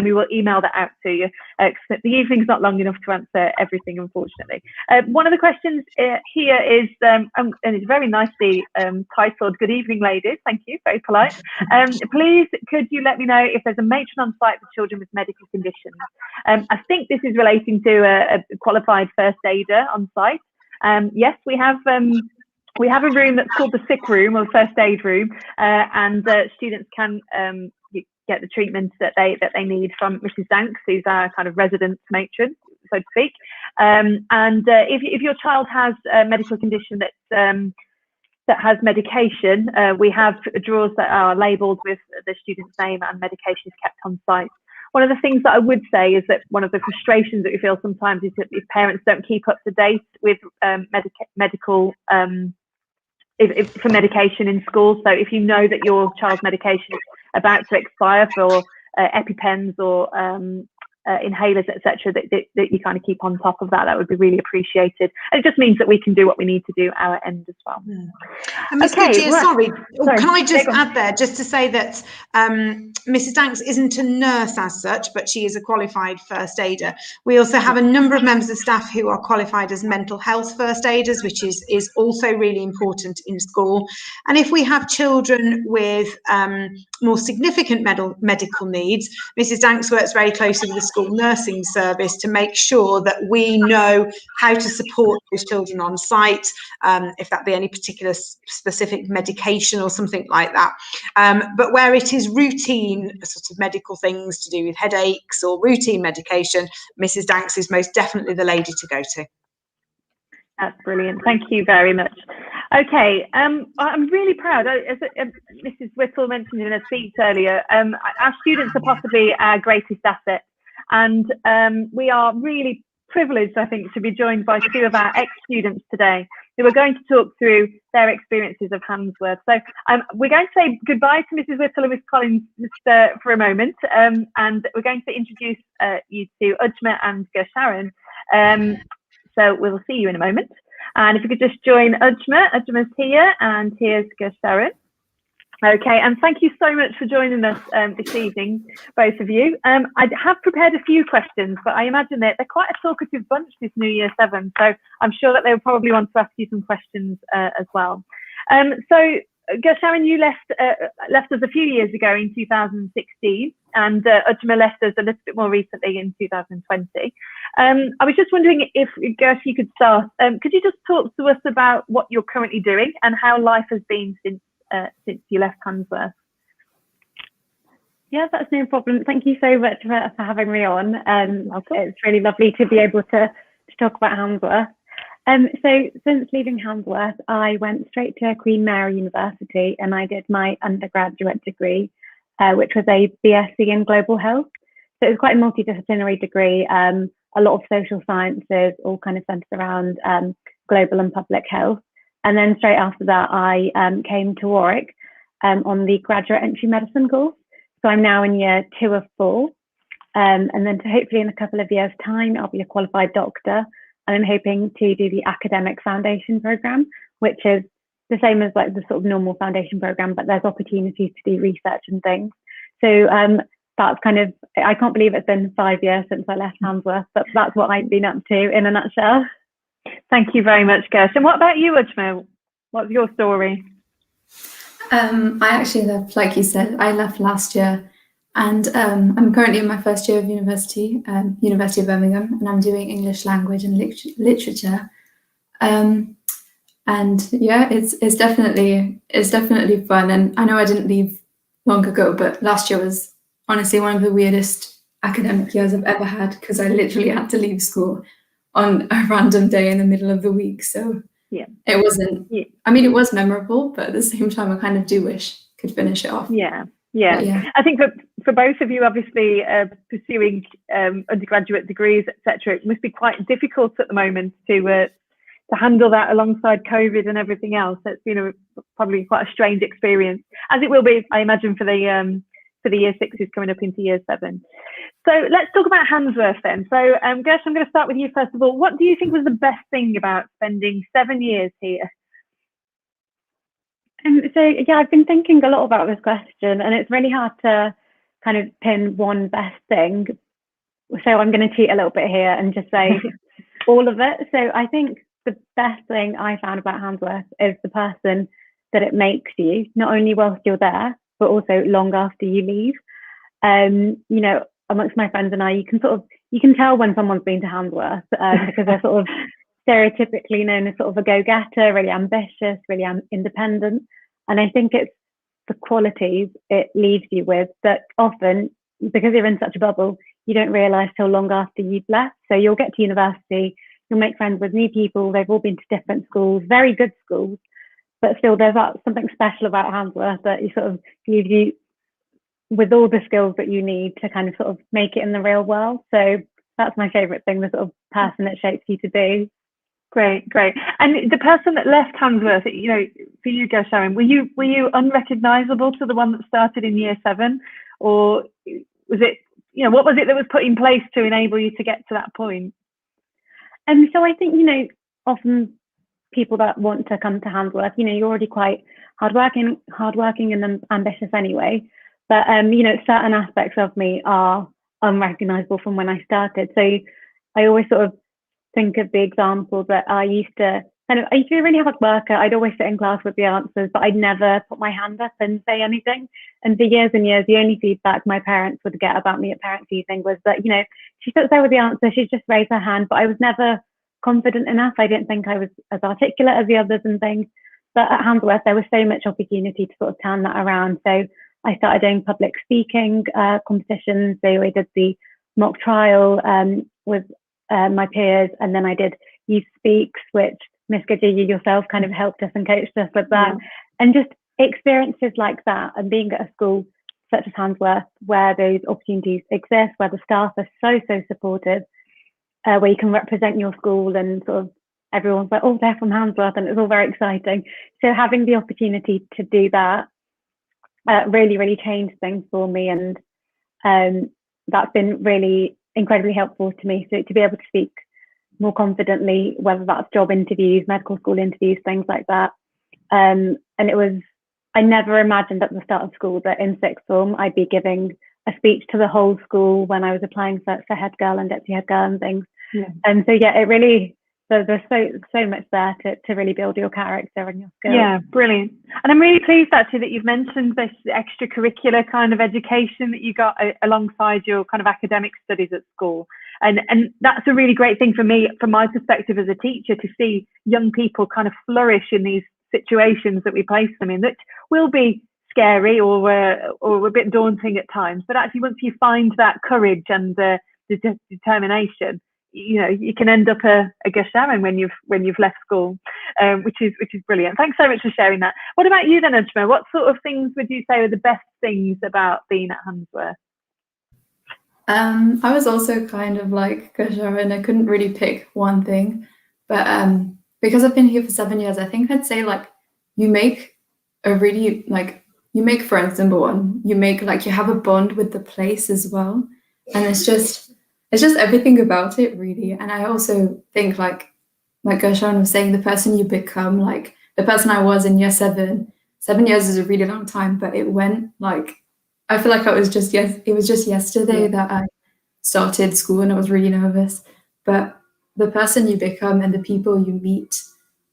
we will email that out to you. The evening's not long enough to answer everything, unfortunately. One of the questions here is, and it's very nicely titled, "Good evening, ladies." Thank you, very polite. Please, could you let me know if there's a matron on site for children with medical conditions? I think this is relating to a qualified first aider on site. Yes, we have a room that's called the sick room or first aid room, and students can get the treatment that they need from Mrs. Danks, who's our kind of resident matron, so to speak. And if your child has a medical condition that has medication, we have drawers that are labelled with the student's name, and medication is kept on site. One of the things that I would say is that one of the frustrations that we feel sometimes is that if parents don't keep up to date with medical for medication in school. So if you know that your child's medication is about to expire for EpiPens or inhalers, etc., that you kind of keep on top of that, that would be really appreciated. And it just means that we can do what we need to do our end as well. And Ms. Goodyear, sorry, can I just add there, just to say that Mrs. Danks isn't a nurse as such, but she is a qualified first aider. We also have a number of members of staff who are qualified as mental health first aiders, which is also really important in school. And if we have children with more significant medical needs, Mrs. Danks works very closely with the school nursing service to make sure that we know how to support those children on site, if that be any particular specific medication or something like that. But where it is routine sort of medical things to do with headaches or routine medication, Mrs. Danks is most definitely the lady to go to. That's brilliant. Thank you very much. Okay, I'm really proud. As Mrs. Whittle mentioned in her speech earlier, our students are possibly our greatest asset. And we are really privileged, I think, to be joined by two of our ex-students today who are going to talk through their experiences of Handsworth. So we're going to say goodbye to Mrs. Whittle and Miss Collins just for a moment, and we're going to introduce you to Ujma and Gersharon. So we'll see you in a moment. And if you could just join Ujma. Ujma's here, and here's Gersharon. Okay, and thank you so much for joining us this evening, both of you. I have prepared a few questions, but I imagine that they're quite a talkative bunch, this New Year 7, so I'm sure that they'll probably want to ask you some questions as well. So, Gersharon, you left us a few years ago in 2016, and Ujma left us a little bit more recently in 2020. I was just wondering if, Gersh, you could start. Could you just talk to us about what you're currently doing and how life has been since you left Handsworth? Yeah, that's no problem. Thank you so much for having me on. It's really lovely to be able to talk about Handsworth. So since leaving Handsworth, I went straight to Queen Mary University and I did my undergraduate degree, which was a BSc in global health. So it was quite a multidisciplinary degree, a lot of social sciences, all kind of centered around global and public health. And then straight after that, I came to Warwick on the graduate entry medicine course. So I'm now in year 2 of 4. And then hopefully in a couple of years' time, I'll be a qualified doctor. And I'm hoping to do the academic foundation program, which is the same as like the sort of normal foundation program, but there's opportunities to do research and things. So that's kind of, I can't believe it's been 5 years since I left Handsworth, but that's what I've been up to in a nutshell. Thank you very much, Gersh. And what about you, Ujma? What's your story? I actually left, like you said, I left last year, and I'm currently in my first year of university, University of Birmingham, and I'm doing English language and literature. And yeah, it's definitely fun. And I know I didn't leave long ago, but last year was honestly one of the weirdest academic years I've ever had, because I literally had to leave school on a random day in the middle of the week. So it wasn't. Yeah. I mean, it was memorable, but at the same time, I kind of do wish I could finish it off. Yeah. I think for both of you, obviously pursuing undergraduate degrees, etc., it must be quite difficult at the moment to handle that alongside COVID and everything else. It's been probably quite a strange experience, as it will be, I imagine, for the year sixes coming up into year seven. So let's talk about Handsworth then. So Gersh, I'm going to start with you first of all. What do you think was the best thing about spending 7 years here? So yeah, I've been thinking a lot about this question, and it's really hard to kind of pin one best thing. So I'm going to cheat a little bit here and just say all of it. So I think the best thing I found about Handsworth is the person that it makes you, not only whilst you're there, but also long after you leave. You know, amongst my friends and I, you can tell when someone's been to Handsworth because they're sort of stereotypically known as sort of a go-getter, really ambitious, really independent. And I think it's the qualities it leaves you with that often, because you're in such a bubble, you don't realise till long after you've left. So you'll get to university, you'll make friends with new people, they've all been to different schools, very good schools, but still there's something special about Handsworth that you sort of leaves you with all the skills that you need to kind of sort of make it in the real world. So that's my favourite thing, the sort of person it shapes you to be. Great. And the person that left Handsworth, you know, for you, Gershon, were you unrecognisable to the one that started in year 7, or was it, you know, what was it that was put in place to enable you to get to that point? So I think, you know, often people that want to come to Handsworth, you know, you're already quite hardworking and ambitious anyway. But you know, certain aspects of me are unrecognisable from when I started. So I always sort of think of the example that I used to be a really hard worker. I'd always sit in class with the answers, but I'd never put my hand up and say anything. And for years and years, the only feedback my parents would get about me at parents' evening was that, you know, she sits there with the answer, she'd just raise her hand, but I was never confident enough. I didn't think I was as articulate as the others and things. But at Handsworth, there was so much opportunity to sort of turn that around. So I started doing public speaking competitions. So I did the mock trial with my peers, and then I did Youth Speaks, which Miss Goodyear, you yourself kind of helped us and coached us with that. Yeah. And just experiences like that, and being at a school such as Handsworth, where those opportunities exist, where the staff are so supportive, where you can represent your school and sort of everyone's like, oh, they're from Handsworth, and it's all very exciting. So having the opportunity to do that really changed things for me, and that's been really incredibly helpful to me. So to be able to speak more confidently, whether that's job interviews, medical school interviews, things like that. And I never imagined at the start of school that in sixth form I'd be giving a speech to the whole school when I was applying for head girl and deputy head girl and things. Yeah. And so yeah, it really, there's so much there to really build your character and your skills. Yeah, brilliant. And I'm really pleased actually that you've mentioned this extracurricular kind of education that you got alongside your kind of academic studies at school. And that's a really great thing for me, from my perspective as a teacher, to see young people kind of flourish in these situations that we place them in, that will be scary or a bit daunting at times. But actually, once you find that courage and the determination, you know, you can end up a Gershon when you've left school, which is brilliant. Thanks so much for sharing that. What about you then, Ujma? What sort of things would you say are the best things about being at Handsworth? I was also kind of like Gershon, and I couldn't really pick one thing, but because I've been here for 7 years, I think I'd say like you make friends, number one. You have a bond with the place as well, and it's just everything about it, really. And I also think like Gershon was saying, the person you become, like the person I was in year 7 years is a really long time, but it went like, I feel like it was just yesterday that I started school, and I was really nervous. But the person you become and the people you meet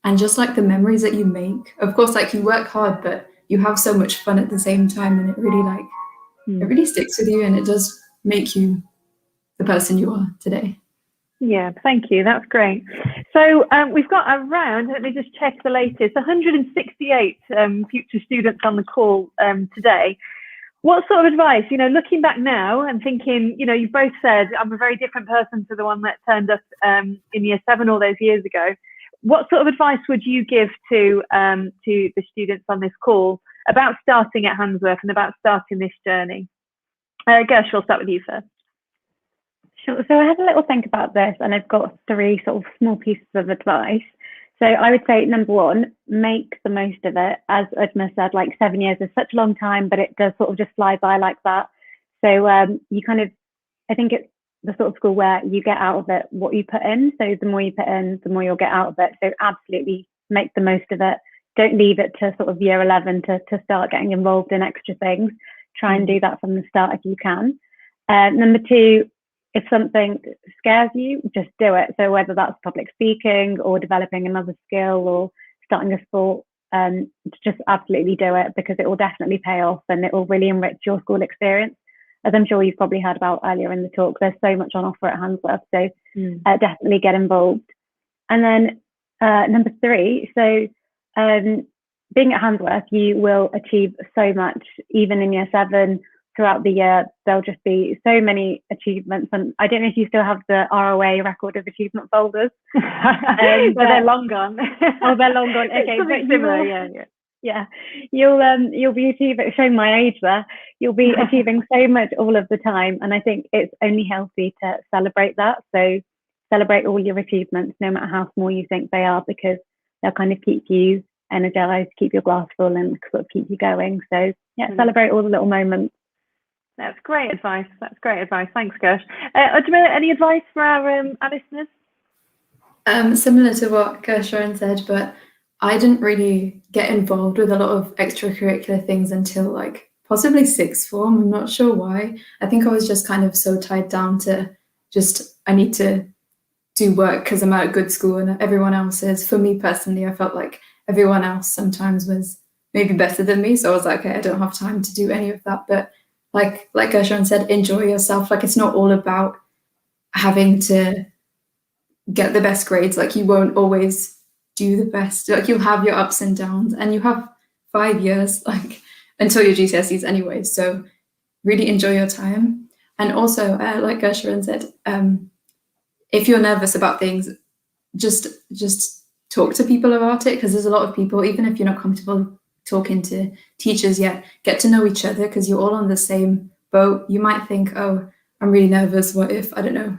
and just like the memories that you make, of course, like you work hard, but you have so much fun at the same time, and it really it really sticks with you, and it does make you the person you are today. Yeah, thank you. That's great. So we've got around, let me just check the latest, 168 future students on the call today. What sort of advice, you know, looking back now and thinking, you know, you both said I'm a very different person to the one that turned up in year 7 all those years ago. what sort of advice would you give to the students on this call about starting at Handsworth and about starting this journey? Gersh, we'll start with you first. Sure. So I had a little think about this, and I've got 3 sort of small pieces of advice. So I would say, number 1, make the most of it. As Udma said, like 7 years is such a long time, but it does sort of just fly by like that. So you kind of, I think it's the sort of school where you get out of it what you put in. So the more you put in, the more you'll get out of it. So absolutely make the most of it. Don't leave it to sort of year 11 to start getting involved in extra things. Try and do that from the start if you can. Number 2, if something scares you, just do it. So whether that's public speaking or developing another skill or starting a sport, just absolutely do it, because it will definitely pay off and it will really enrich your school experience. As I'm sure you've probably heard about earlier in the talk, there's so much on offer at Handsworth, so definitely get involved. And then number 3, so being at Handsworth, you will achieve so much, even in year 7. Throughout the year, there'll just be so many achievements. And I don't know if you still have the ROA record of achievement folders. But they're long gone. Oh, they're long gone. Okay, but similar, yeah. You'll be achieving, showing my age there, you'll be achieving so much all of the time. And I think it's only healthy to celebrate that. So celebrate all your achievements, no matter how small you think they are, because they'll kind of keep you energized, keep your glass full, and sort of keep you going. So yeah, celebrate all the little moments. That's great advice. Thanks, Gersh. Udma, any advice for our listeners? Similar to what Gershon said, but I didn't really get involved with a lot of extracurricular things until like possibly sixth form. I'm not sure why. I think I was just kind of so tied down to just, I need to do work because I'm at a good school and everyone else is. For me personally, I felt like everyone else sometimes was maybe better than me. So I was like, okay, I don't have time to do any of that. But like Gershon said, enjoy yourself. Like, it's not all about having to get the best grades. Like, you won't always do the best. Like, you'll have your ups and downs, and you have 5 years, like, until your GCSEs anyway. So really enjoy your time. And also, like Gershon said, if you're nervous about things, just talk to people about it, because there's a lot of people, even if you're not comfortable talking to teachers yet, get to know each other, because you're all on the same boat. You might think, oh, I'm really nervous. What if, I don't know,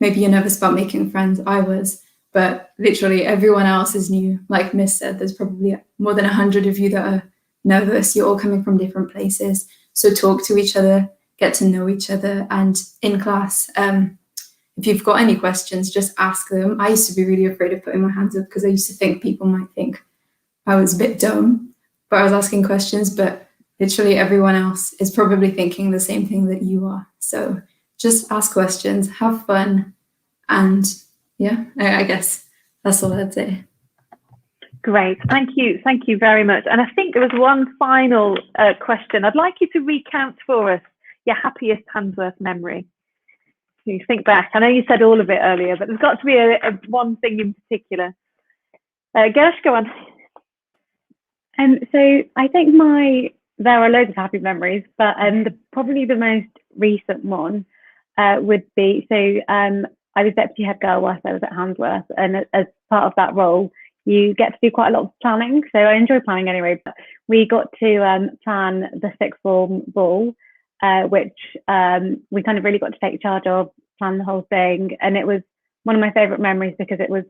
maybe you're nervous about making friends. I was, but literally everyone else is new. Like Miss said, there's probably more than 100 of you that are nervous. You're all coming from different places. So talk to each other, get to know each other. And in class, if you've got any questions, just ask them. I used to be really afraid of putting my hands up because I used to think people might think I was a bit dumb, but I was asking questions, but literally everyone else is probably thinking the same thing that you are. So just ask questions, have fun, and yeah, I guess that's all I'd say. Great, thank you very much. And I think there was one final question. I'd like you to recount for us your happiest Handsworth memory. You think back. I know you said all of it earlier, but there's got to be a one thing in particular. Gersh, go on. So I think there are loads of happy memories, but probably the most recent one would be, so I was deputy head girl whilst I was at Handsworth, and as part of that role, you get to do quite a lot of planning. So I enjoy planning anyway, but we got to plan the sixth form ball, which we kind of really got to take charge of, plan the whole thing. And it was one of my favourite memories because it was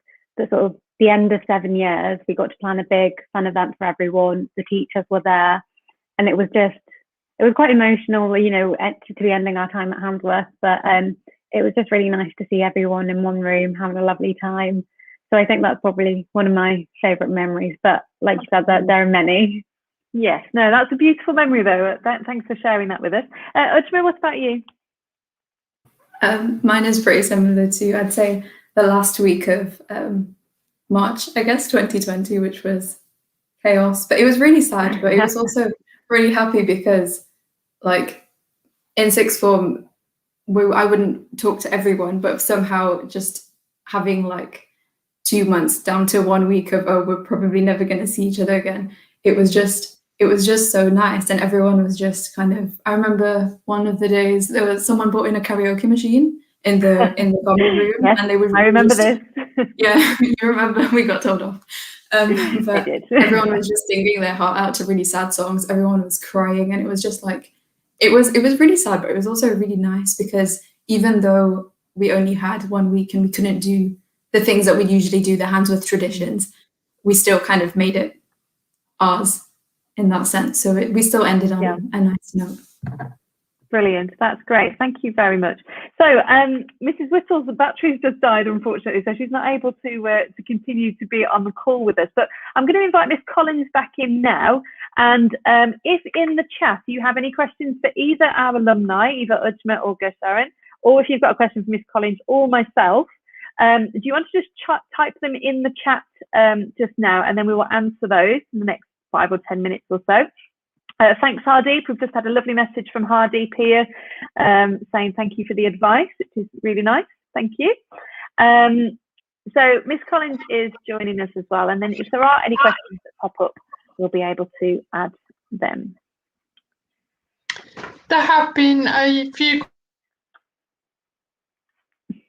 the end of 7 years. We got to plan a big fun event for everyone. The teachers were there, and it was quite emotional, you know, to be ending our time at Handsworth. But it was just really nice to see everyone in one room having a lovely time. So I think that's probably one of my favourite memories. But like you said, there are many. Yes, no, that's a beautiful memory though. Thanks for sharing that with us. Udma, what about you? Mine is pretty similar to, I'd say, the last week of March, I guess, 2020, which was chaos. But it was really sad, but it was also really happy because, like, in sixth form, I wouldn't talk to everyone, but somehow just having like 2 months down to 1 week of, oh, we're probably never going to see each other again. It was just so nice, and everyone was just kind of, I remember one of the days someone brought in a karaoke machine, in the common room, yes, and they were. I remember this. Yeah, you remember we got told off. I did. Everyone was just singing their heart out to really sad songs. Everyone was crying, and it was just like, it was really sad, but it was also really nice because even though we only had 1 week and we couldn't do the things that we usually do, the Handsworth traditions, we still kind of made it ours in that sense. So we still ended on a nice note. Brilliant. That's great. Thank you very much. So, Mrs. Whittle's battery's just died, unfortunately, so she's not able to continue to be on the call with us. But I'm going to invite Miss Collins back in now. And if in the chat you have any questions for either our alumni, either Ujma or Gersharen, or if you've got a question for Miss Collins or myself, do you want to just type them in the chat just now, and then we will answer those in the next 5 or 10 minutes or so. Thanks, Hardeep. We've just had a lovely message from Hardeep here saying thank you for the advice, which is really nice. Thank you. So Miss Collins is joining us as well. And then if there are any questions that pop up, we'll be able to add them. There have been a few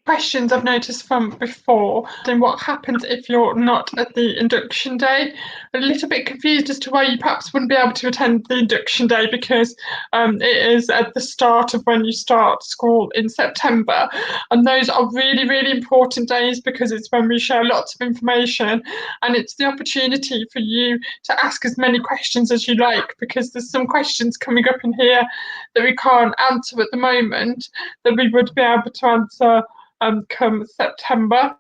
questions I've noticed from before. Then what happens if you're not at the induction day? I'm a little bit confused as to why you perhaps wouldn't be able to attend the induction day, because it is at the start of when you start school in September, and those are really, really important days because it's when we share lots of information, and it's the opportunity for you to ask as many questions as you like, because there's some questions coming up in here that we can't answer at the moment that we would be able to answer come September.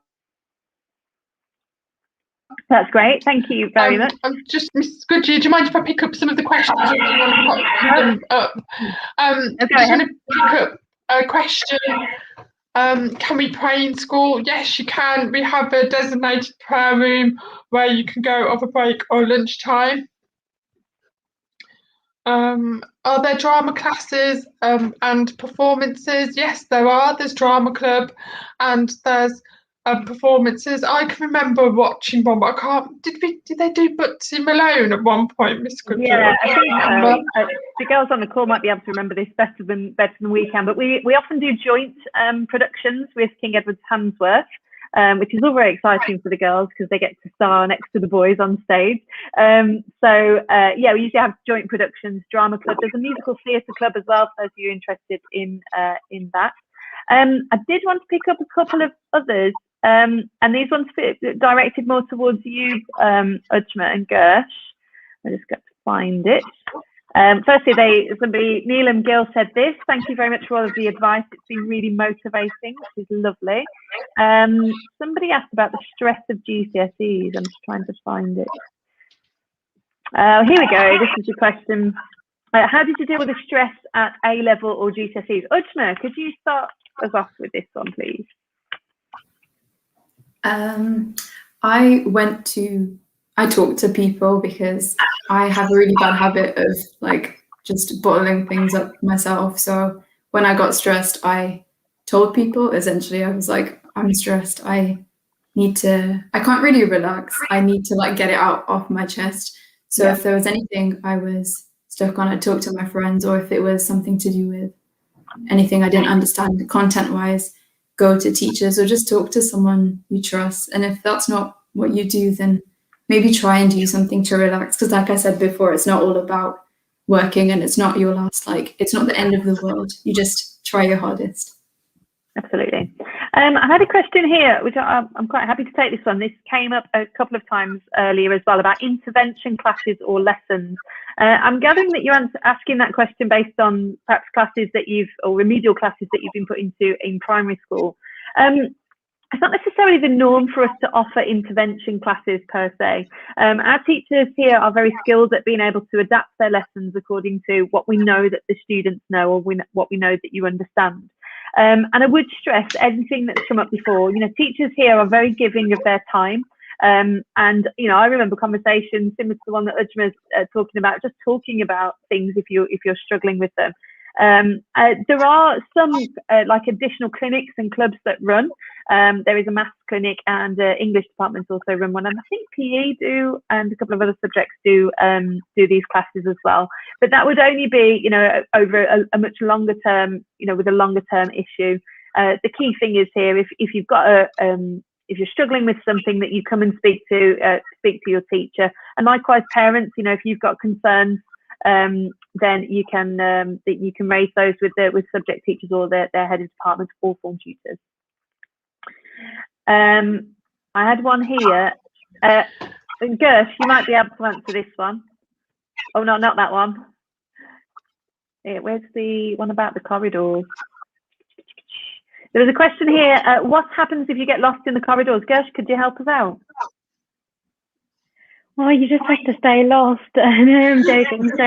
That's great. Thank you very much. I'm just, Mrs. Goodyear, do you mind if I pick up some of the questions? Or do you want to put them up? I just want to pick up a question. Can we pray in school? Yes, you can. We have a designated prayer room where you can go over break or lunchtime. Are there drama classes and performances? Yes, there are. There's drama club and there's performances. I can remember watching one, but I can't. Did they do Bootsy Malone at one point, Miss Goodyear? Yeah, I think so. The girls on the call might be able to remember this better than we can. But we often do joint productions with King Edward's Handsworth. Which is all very exciting for the girls because they get to star next to the boys on stage. Yeah, we usually have joint productions, drama club. There's a musical theatre club as well, so if you're interested in that. I did want to pick up a couple of others, and these ones directed more towards you, Ujma and Gersh. I just got to find it. Firstly, Neelam Gill said this: thank you very much for all of the advice. It's been really motivating, which is lovely. Somebody asked about the stress of GCSEs. I'm just trying to find it. Here we go. This is the question. How did you deal with the stress at A-level or GCSEs? Ujma, could you start us off with this one, please? I talked to people because I have a really bad habit of like just bottling things up myself. So when I got stressed, I told people. Essentially, I was like, I'm stressed. I can't really relax. I need to like get it out off my chest. So if there was anything I was stuck on, I'd talk to my friends, or if it was something to do with anything I didn't understand content-wise, go to teachers or just talk to someone you trust. And if that's not what you do, then maybe try and do something to relax, because like I said before, it's not all about working and it's not your last, it's not the end of the world. You just try your hardest. Absolutely. I had a question here, which I'm quite happy to take this one. This came up a couple of times earlier as well about intervention classes or lessons. I'm gathering that you're asking that question based on perhaps classes that or remedial classes that you've been put into in primary school. It's not necessarily the norm for us to offer intervention classes per se. Our teachers here are very skilled at being able to adapt their lessons according to what we know that the students know, or what we know that you understand. And I would stress everything that's come up before. Teachers here are very giving of their time. And I remember conversations similar to the one that Ujma's talking about, just talking about things if you're struggling with them. There are some additional clinics and clubs that run. There is a maths clinic and English departments also run one, and I think PE do, and a couple of other subjects do these classes as well. But that would only be over a much longer term, with a longer term issue. the key thing is here, if you've got if you're struggling with something, that you come and speak to your teacher. And likewise, parents, you know, if you've got concerns, then you can raise those with subject teachers or their head of department or form tutors. I had one here. Gersh, you might be able to answer this one. Oh no, not that one. Where's the one about the corridors? There was a question here. What happens if you get lost in the corridors? Gersh, could you help us out? Well, you just have to stay lost. No, I'm joking. So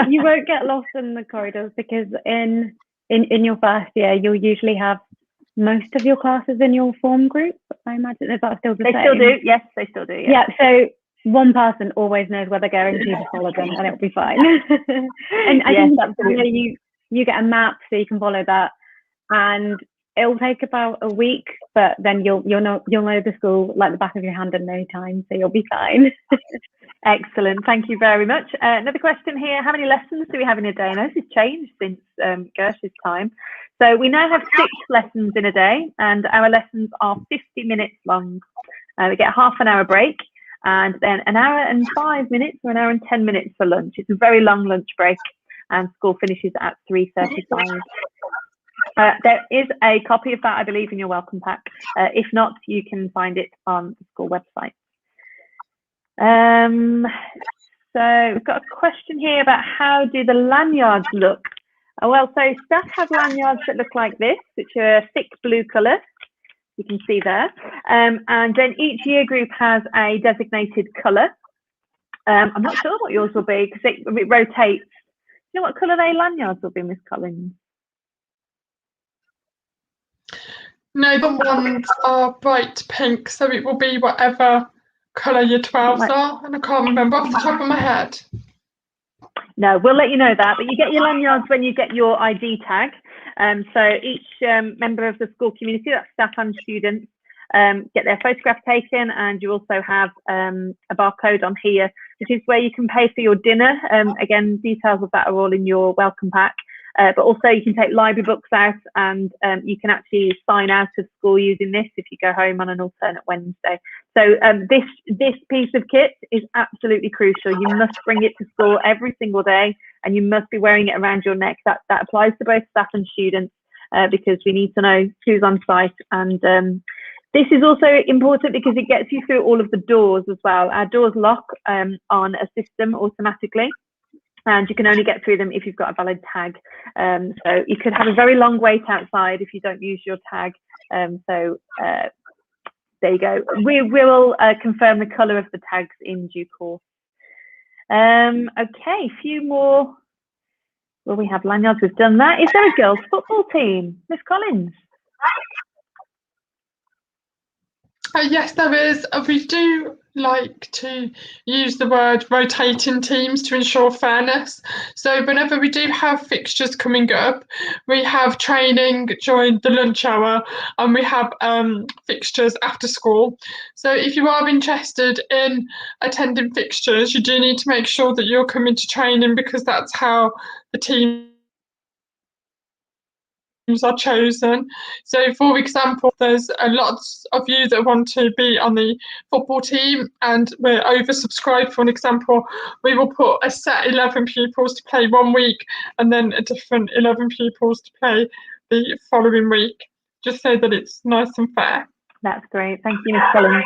you won't get lost in the corridors, because in your first year, you'll usually have most of your classes in your form group. I imagine, is that still the same? They still do. Yes, they still do. Yeah. So one person always knows where they're going to, just follow them, and it'll be fine. And I think absolutely. You get a map, so you can follow that, and it'll take about a week, but then you'll know the school like the back of your hand in no time, so you'll be fine. Excellent, thank you very much. Another question here: how many lessons do we have in a day? And this has changed since Gersh's time. So we now have 6 lessons in a day, and our lessons are 50 minutes long. We get a half an hour break, and then an hour and 5 minutes or an hour and 10 minutes for lunch. It's a very long lunch break, and school finishes at 3:35. There is a copy of that, I believe, in your welcome pack. If not, you can find it on the school website. So we've got a question here about how do the lanyards look? Well, so staff have lanyards that look like this, which are a thick blue colour. You can see there. And then each year group has a designated colour. I'm not sure what yours will be, because it rotates. You know what colour their lanyards will be, Miss Collins? No, the ones are bright pink, so it will be whatever colour your 12s are, and I can't remember off the top of my head. No, we'll let you know that, but you get your lanyards when you get your ID tag. So each member of the school community, that's staff and students, get their photograph taken, and you also have a barcode on here, which is where you can pay for your dinner. Again, details of that are all in your welcome pack. But also you can take library books out, and you can actually sign out of school using this if you go home on an alternate Wednesday. So this piece of kit is absolutely crucial. You must bring it to school every single day, and you must be wearing it around your neck. That applies to both staff and students, because we need to know who's on site. And this is also important because it gets you through all of the doors as well. Our doors lock on a system automatically, and you can only get through them if you've got a valid tag. So you could have a very long wait outside if you don't use your tag. There you go. We will confirm the colour of the tags in due course. Okay, a few more. Well, we have lanyards, we've done that. Is there a girls' football team? Miss Collins? Yes, there is. We do like to use the word rotating teams to ensure fairness. So whenever we do have fixtures coming up, we have training during the lunch hour, and we have fixtures after school. So if you are interested in attending fixtures, you do need to make sure that you're coming to training, because that's how the team are chosen. So for example, there's a lot of you that want to be on the football team, and we're oversubscribed. For an example, we will put a set 11 pupils to play one week, and then a different 11 pupils to play the following week, just so that it's nice and fair. That's great, thank you, Miss Collins.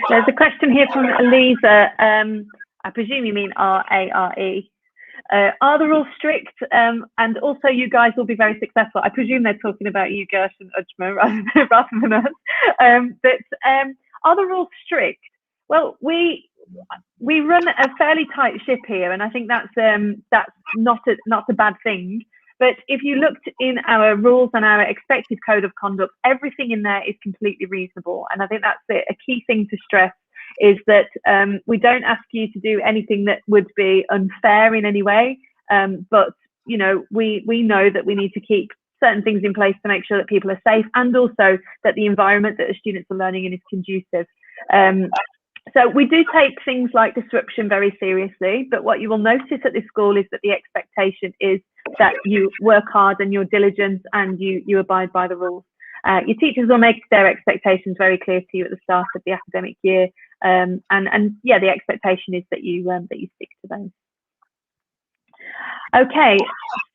There's a question here from Elisa. I presume you mean R-A-R-E. Are the rules strict? And also, you guys will be very successful. I presume they're talking about you, Gersh and Ujma, rather than us. Are the rules strict? Well, we run a fairly tight ship here, and I think that's not a bad thing. But if you looked in our rules and our expected code of conduct, everything in there is completely reasonable. And I think that's it. A key thing to stress is that we don't ask you to do anything that would be unfair in any way, but you know, we know that we need to keep certain things in place to make sure that people are safe, and also that the environment that the students are learning in is conducive. So we do take things like disruption very seriously, but what you will notice at this school is that the expectation is that you work hard and you're diligent and you abide by the rules. Your teachers will make their expectations very clear to you at the start of the academic year, and yeah, the expectation is that you stick to those. Okay,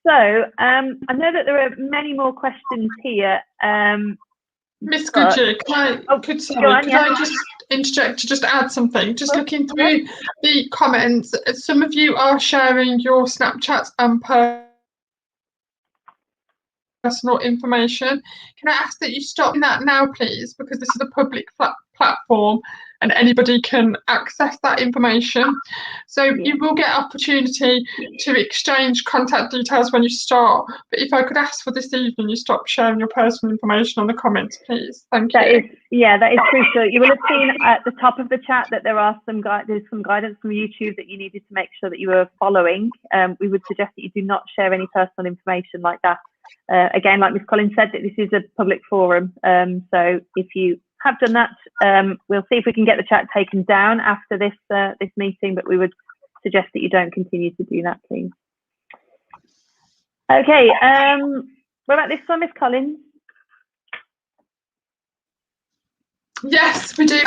so I know that there are many more questions here. Miss Goodyear, could I just interject to just add something? Just looking through the comments, some of you are sharing your Snapchats and personal information. Can I ask that you stop that now, please? Because this is a public platform and anybody can access that information. So you will get opportunity to exchange contact details when you start. But if I could ask for this evening, you stop sharing your personal information on the comments, please. Thank you. That is crucial. You will have seen at the top of the chat that there's some guidance from YouTube that you needed to make sure that you were following. We would suggest that you do not share any personal information like that. Again, like Ms. Collins said, that this is a public forum. So if you have done that, we'll see if we can get the chat taken down after this this meeting, but we would suggest that you don't continue to do that, please. Okay, what about this one, Ms. Collins? Yes, we do.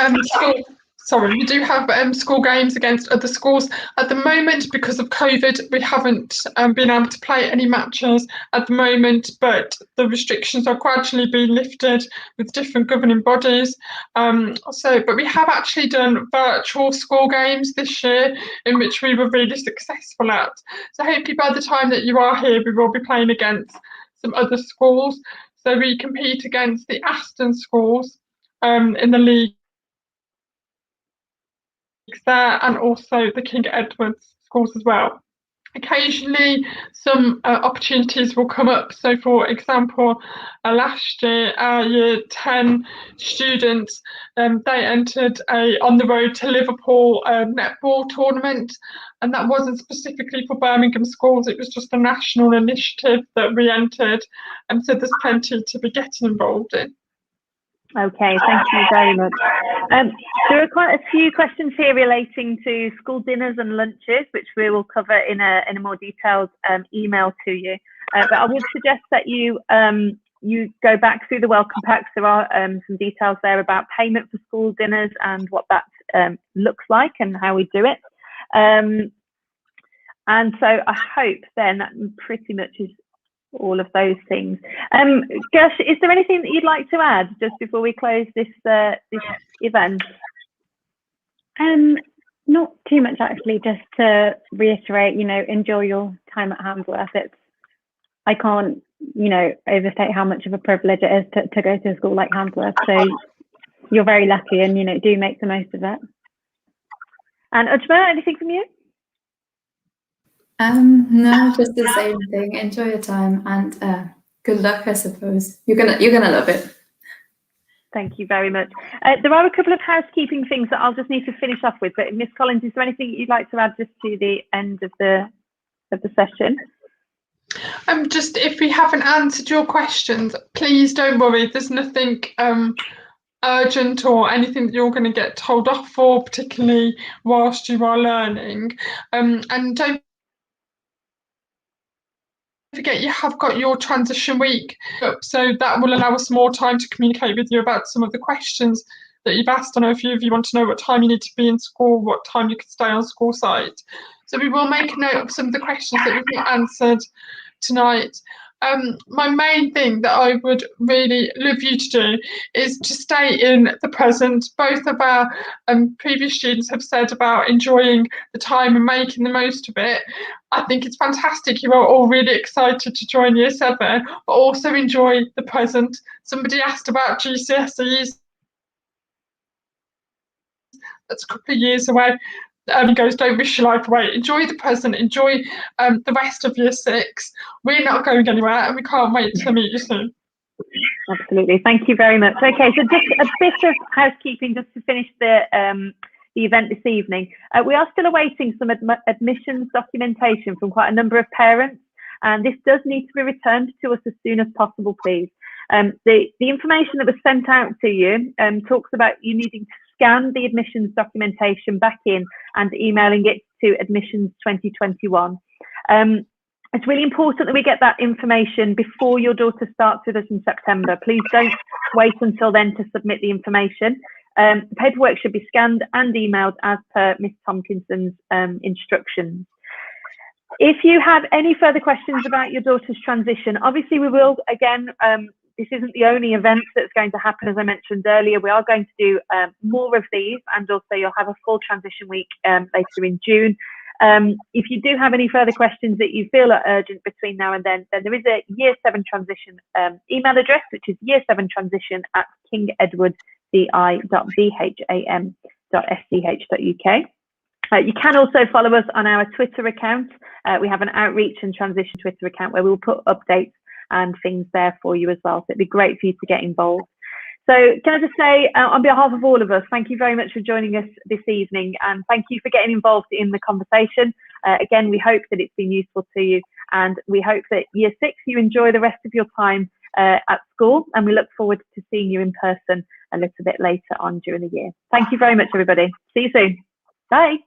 We do have school games against other schools. At the moment, because of COVID, we haven't been able to play any matches at the moment, but the restrictions are gradually being lifted with different governing bodies. But we have actually done virtual school games this year, in which we were really successful at. So hopefully by the time that you are here, we will be playing against some other schools. So we compete against the Aston schools in the league there, and also the King Edward's schools as well. Occasionally some opportunities will come up. So for example, last year our year 10 students, they entered a on the road to Liverpool netball tournament, and that wasn't specifically for Birmingham schools, it was just a national initiative that we entered, and so there's plenty to be getting involved in. Okay, thank you very much. There are quite a few questions here relating to school dinners and lunches, which we will cover in a more detailed email to you. But I would suggest that you go back through the welcome packs. There are some details there about payment for school dinners and what that looks like and how we do it. And so I hope then that pretty much is all of those things. Gersh, is there anything that you'd like to add just before we close this event? Not too much actually, just to reiterate, enjoy your time at Handsworth. I can't, overstate how much of a privilege it is to go to a school like Handsworth. So you're very lucky, and, do make the most of it. And Ujma, anything from you? No, just the same thing. Enjoy your time and good luck, I suppose. You're gonna love it. Thank you very much. There are a couple of housekeeping things that I'll just need to finish off with. But Miss Collins, is there anything you'd like to add just to the end of the session? Just if we haven't answered your questions, please don't worry. There's nothing urgent or anything that you're going to get told off for, particularly whilst you are learning. And don't forget, you have got your transition week up, so that will allow us more time to communicate with you about some of the questions that you've asked. I know a few of you want to know what time you need to be in school, what time you can stay on school site. So we will make a note of some of the questions that we've not answered tonight. My main thing that I would really love you to do is to stay in the present. Both of our previous students have said about enjoying the time and making the most of it. I think it's fantastic. You are all really excited to join Year 7, but also enjoy the present. Somebody asked about GCSEs. That's a couple of years away. He goes, don't wish your life away. Enjoy the present. Enjoy the rest of Year 6. We're not going anywhere, and we can't wait to meet you soon. Absolutely. Thank you very much. Okay, so just a bit of housekeeping just to finish the event this evening. We are still awaiting some admissions documentation from quite a number of parents, and this does need to be returned to us as soon as possible, please. The information that was sent out to you talks about you needing to scan the admissions documentation back in and emailing it to admissions 2021. It's really important that we get that information before your daughter starts with us in September. Please don't wait until then to submit the information. The paperwork should be scanned and emailed as per Miss Tompkinson's instructions. If you have any further questions about your daughter's transition, obviously we will, again, this isn't the only event that's going to happen, as I mentioned earlier. We are going to do more of these, and also you'll have a full transition week later in June. If you do have any further questions that you feel are urgent between now and then there is a Year 7 transition email address, which is year7transition@kingedwardvi.bham.sch.uk. You can also follow us on our Twitter account. We have an outreach and transition Twitter account where we'll put updates and things there for you as well. So it'd be great for you to get involved. So can I just say, on behalf of all of us, thank you very much for joining us this evening, and thank you for getting involved in the conversation. Again, we hope that it's been useful to you, and we hope that Year 6, you enjoy the rest of your time at school, and we look forward to seeing you in person a little bit later on during the year. Thank you very much, everybody. See you soon. Bye.